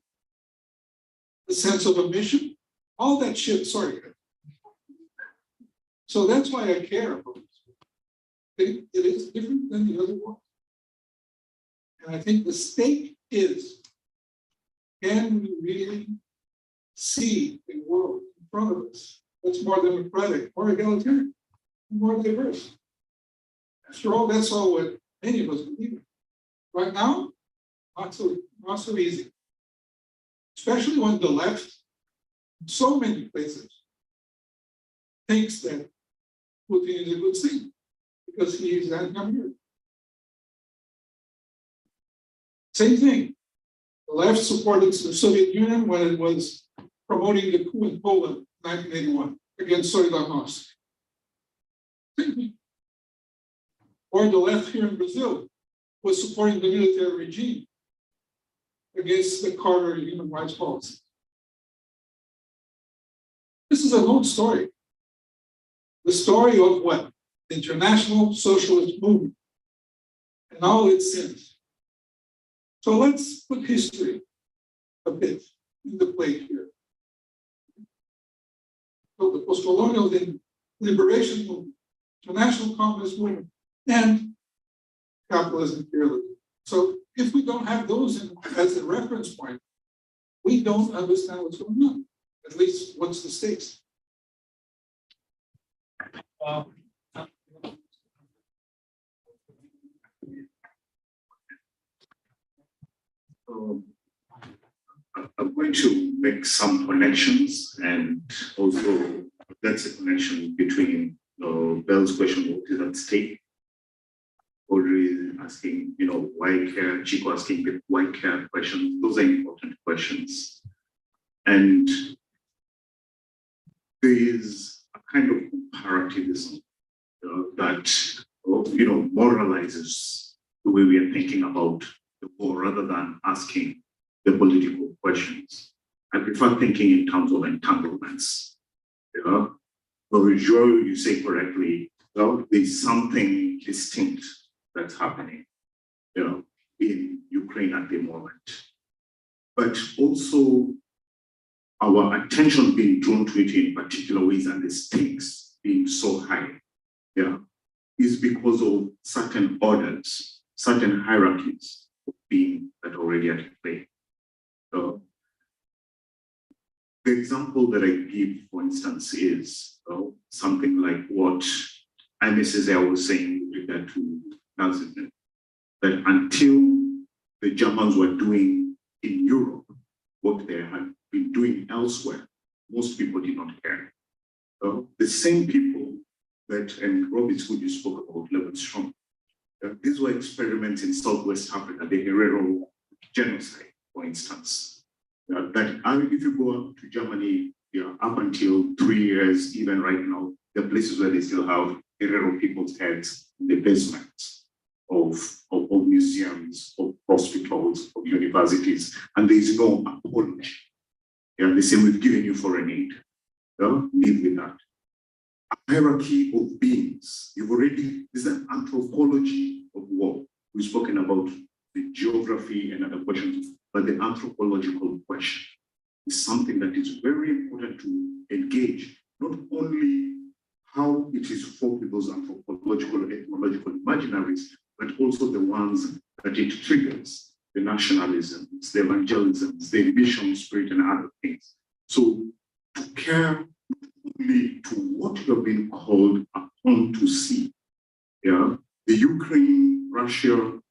a sense of a mission, all that shit, sorry. So that's why I care about it. It is different than the other one. And I think the stake is, can we really see a world in front of us that's more democratic, more egalitarian, more diverse? After all, that's all what many of us believe in. Right now, not so easy. Especially when the left, in so many places, thinks that Putin is a good thing because he is anti-American. Same thing. The left supported the Soviet Union when it was promoting the coup in Poland in 1981 against Solidarnosc. Same thing. Or the left here in Brazil was supporting the military regime against the Carter human rights policy. This is an old story. The story of what? The international socialist movement and all its sins. So let's put history a bit in the plate here. So the post-colonial liberation movement, international communist movement, and capitalism imperialism. So if we don't have those as a reference point, we don't understand what's going on. At least what's the stakes. I'm going to make some connections, and also that's a connection between Bell's question, what is at stake? Audrey asking, why care? Chico asking the why care questions. Those are important questions. And there is a kind of comparativism that moralizes the way we are thinking about the war rather than asking the political questions. I prefer thinking in terms of entanglements. You say correctly, there's something distinct that's happening in Ukraine at the moment. But also our attention being drawn to it in particular ways and the stakes being so high, is because of certain orders, certain hierarchies of being that already at play. So the example that I give, for instance, is something like what Mrs. was saying with regard to Nazism, that until the Germans were doing in Europe what they had been doing elsewhere, most people did not care. The same people that, and Robert Good, you spoke about Levin Strong, these were experiments in Southwest Africa, the Herero genocide, for instance. That if you go up to Germany, up until 3 years, even right now, there are places where they still have Herero people's heads in the basements of museums, of hospitals, of universities, and there is no apology. The same with giving you foreign aid. Live with that. A hierarchy of beings. There's an anthropology of war. We've spoken about the geography and other questions, but the anthropological question is something that is very important to engage, not only how it is formed with those anthropological and ethnological imaginaries, but also the ones that it triggers, the nationalisms, the evangelisms, the ambition spirit and other things. So to care only to what you're being called upon to see. Yeah, the Ukraine, Russia,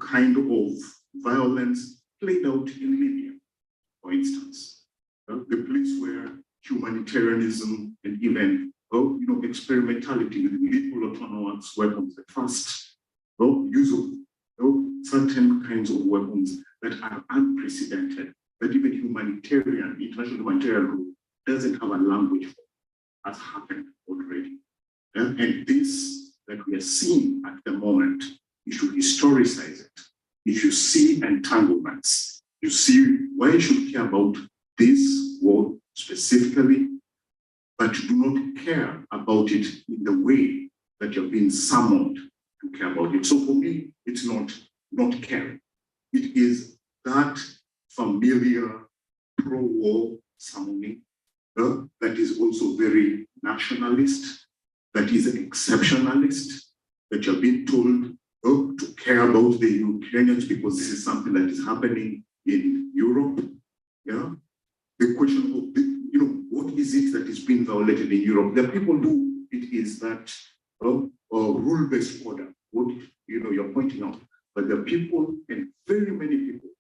kind of violence played out in Libya, for instance. The place where humanitarianism and even experimentality with lethal autonomous weapons, the first use of certain kinds of weapons that are unprecedented, that even international humanitarian law doesn't have a language for, has happened already. And this that we are seeing at the moment, you should historicize it. If you see entanglements, you see why you should care about this war specifically, but you do not care about it in the way that you're being summoned to care about it. So for me, it's not caring. It is that familiar pro-war summoning that is also very nationalist, that is exceptionalist, that you're being told to care about the Ukrainians because this is something that is happening in Europe. Yeah, the question of what is it that is being violated in Europe? The people who it is that rule-based order, what you're pointing out, but the people and very many people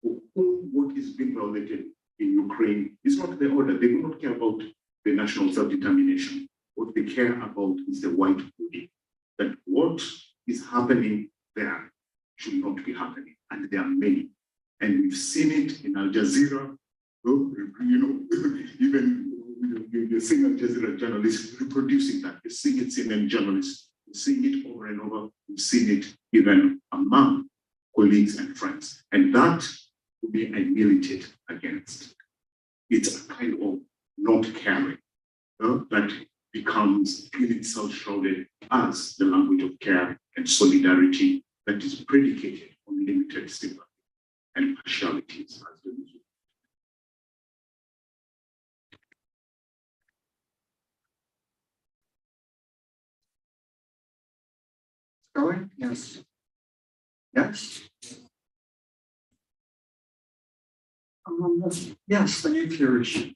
for whom what is being violated in Ukraine is not the order. They do not care about the national self-determination. What they care about is the white body. That what is happening there should not be happening, and there are many. And we've seen it in Al Jazeera. Even you're seeing Al Jazeera journalists reproducing that. You're seeing it in journalists. You're seeing it over and over. We've seen it even among colleagues and friends. And that would be I militate against. It's a kind of not caring that becomes in itself shrouded as the language of care and solidarity that is predicated on limited sympathy and partialities as the result. Going? Yes. Yes. Yes, the nuclear issue.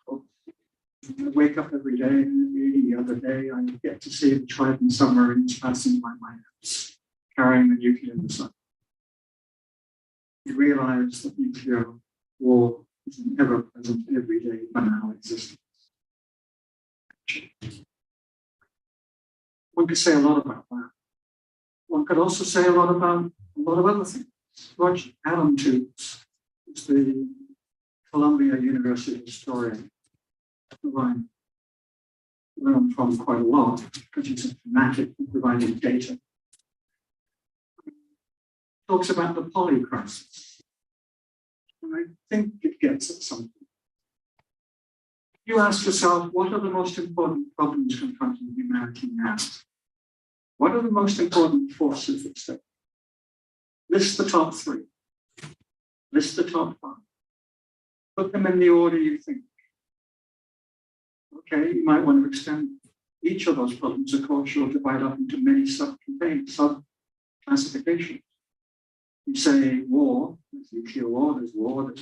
I wake up every day, and the other day I get to see the Trident submarines passing by my house, carrying the nuclear missile. You realize that nuclear war is an ever-present, everyday, banal existence. One could say a lot about that. One could also say a lot about a lot of other things. Roger Adam Toombs is the Columbia University historian who I learned from quite a lot because he's a fanatic in providing data. Talks about the poly crisis. And I think it gets at something. You ask yourself, what are the most important problems confronting humanity now? What are the most important forces at stake? List the top three. List the top five. Put them in the order you think. Okay, you might want to extend each of those problems. Of course, you'll divide up into many sub-classifications. You say war, there's nuclear war, there's wars,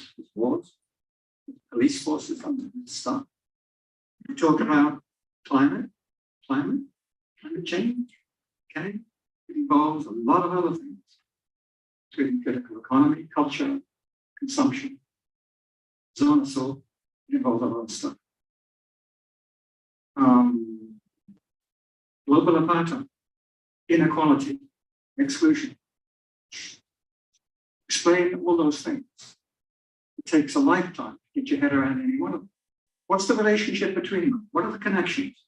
there's police forces, and stuff. You talk about climate change. Okay, it involves a lot of other things, including political economy, culture, consumption, so on and so on. It involves a lot of stuff. Global apartheid, inequality, exclusion. Explain all those things. It takes a lifetime to get your head around any one of them. What's the relationship between them? What are the connections?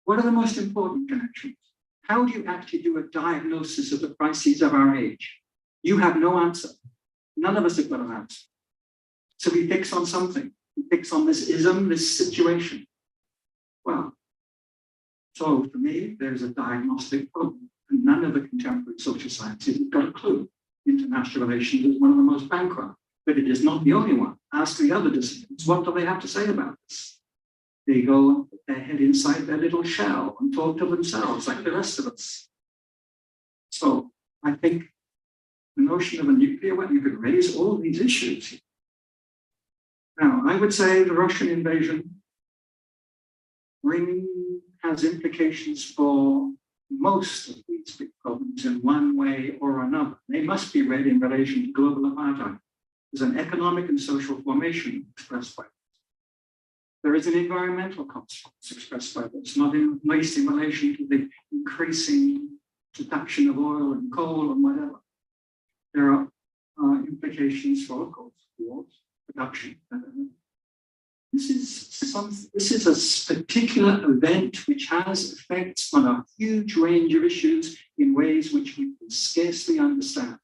What are the most important connections? How do you actually do a diagnosis of the crises of our age? You have no answer. None of us have got an answer. So we fix on something. We fix on this ism, this situation. Well, so for me, there's a diagnostic problem, and none of the contemporary social sciences have got a clue. international relations is one of the most bankrupt, but it is not the only one. Ask the other disciplines, what do they have to say about this? They go put their head inside their little shell and talk to themselves like the rest of us. So I think the notion of a nuclear weapon could raise all these issues. Now, I would say the Russian invasion has implications for most of these big problems in one way or another. They must be read in relation to global apartheid. There's an economic and social formation expressed by this. There is an environmental consequence expressed by this, not in least in relation to the increasing production of oil and coal and whatever. There are implications for, of course, wars, production. This is a particular event which has effects on a huge range of issues in ways which we can scarcely understand.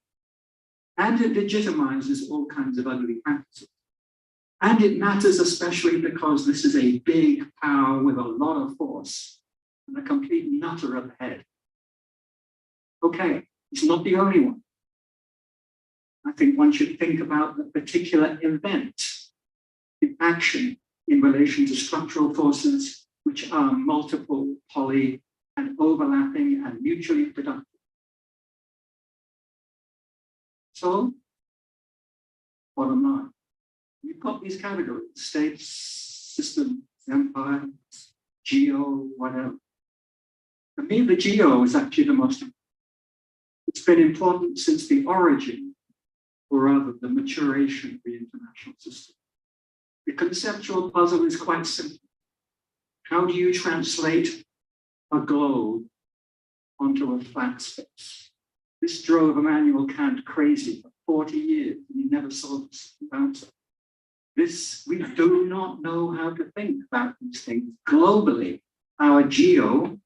And it legitimizes all kinds of ugly practices. And it matters especially because this is a big power with a lot of force and a complete nutter at the head. Okay, it's not the only one. I think one should think about the particular event, the action in relation to structural forces which are multiple, poly, and overlapping and mutually productive. So, bottom line, we've got these categories: states, systems, empires, geo, whatever. For me, the geo is actually the most important. It's been important since the origin, or rather the maturation of the international system. The conceptual puzzle is quite simple. How do you translate a globe onto a flat space? This drove Immanuel Kant crazy for 40 years, and he never solved the answer. We do not know how to think about these things globally. Our geo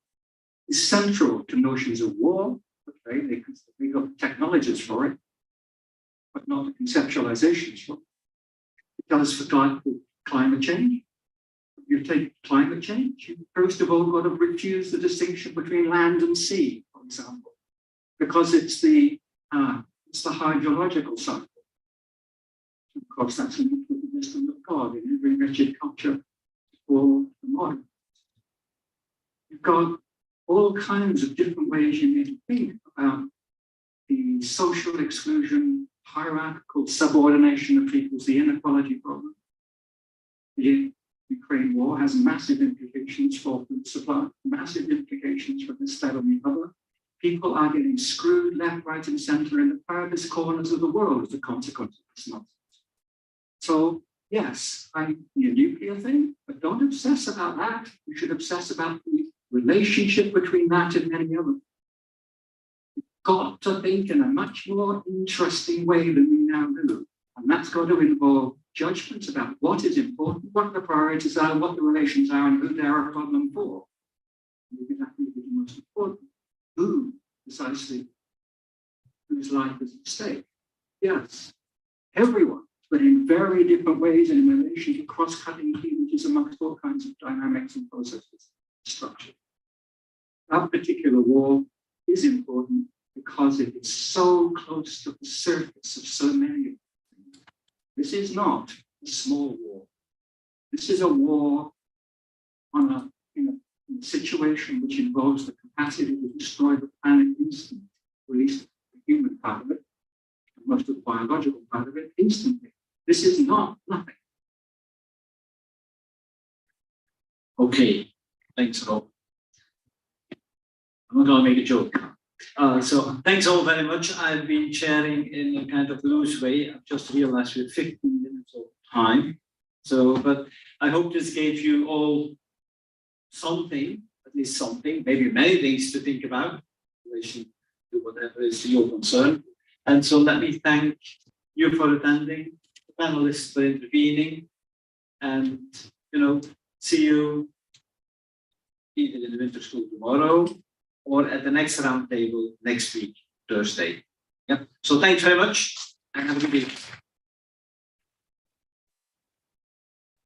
is central to notions of war. Okay, they got technologies for it, but not the conceptualizations for it. It does for climate change. You take climate change, you first of all got to refuse the distinction between land and sea, for example, because it's the hydrological cycle. Of course, that's the wisdom of God in every wretched culture for the modern. You've got all kinds of different ways you need to think about the social exclusion, hierarchical subordination of peoples, the inequality problem. The Ukraine war has massive implications for food supply, massive implications for this, that, and the other. People are getting screwed left, right, and center in the farthest corners of the world as a consequence of this nonsense. So, yes, the nuclear thing, but don't obsess about that. You should obsess about the relationship between that and many others. You've got to think in a much more interesting way than we now do. And that's got to involve judgments about what is important, what the priorities are, what the relations are, and who they're a problem for. Maybe that may be the most important. Who precisely, whose life is at stake? Yes, everyone, but in very different ways and in relation to cross-cutting cleavages amongst all kinds of dynamics and processes, structure. That particular war is important because it is so close to the surface of so many of them. This is not a small war. This is a war on a situation which involves the capacity to destroy the planet instantly, or at least the human part of it, and most of the biological part of it, instantly. This is not nothing. Okay, thanks, Rob. I'm not going to make a joke. So thanks all very much. I've been sharing in a kind of loose way. I've just realized we have 15 minutes of time. So, but I hope this gave you all something, at least something, maybe many things to think about in relation to whatever is your concern. And so let me thank you for attending, the panelists for intervening, and see you either in the winter school tomorrow or at the next roundtable next week, Thursday. Yeah. So thanks very much and have a good evening.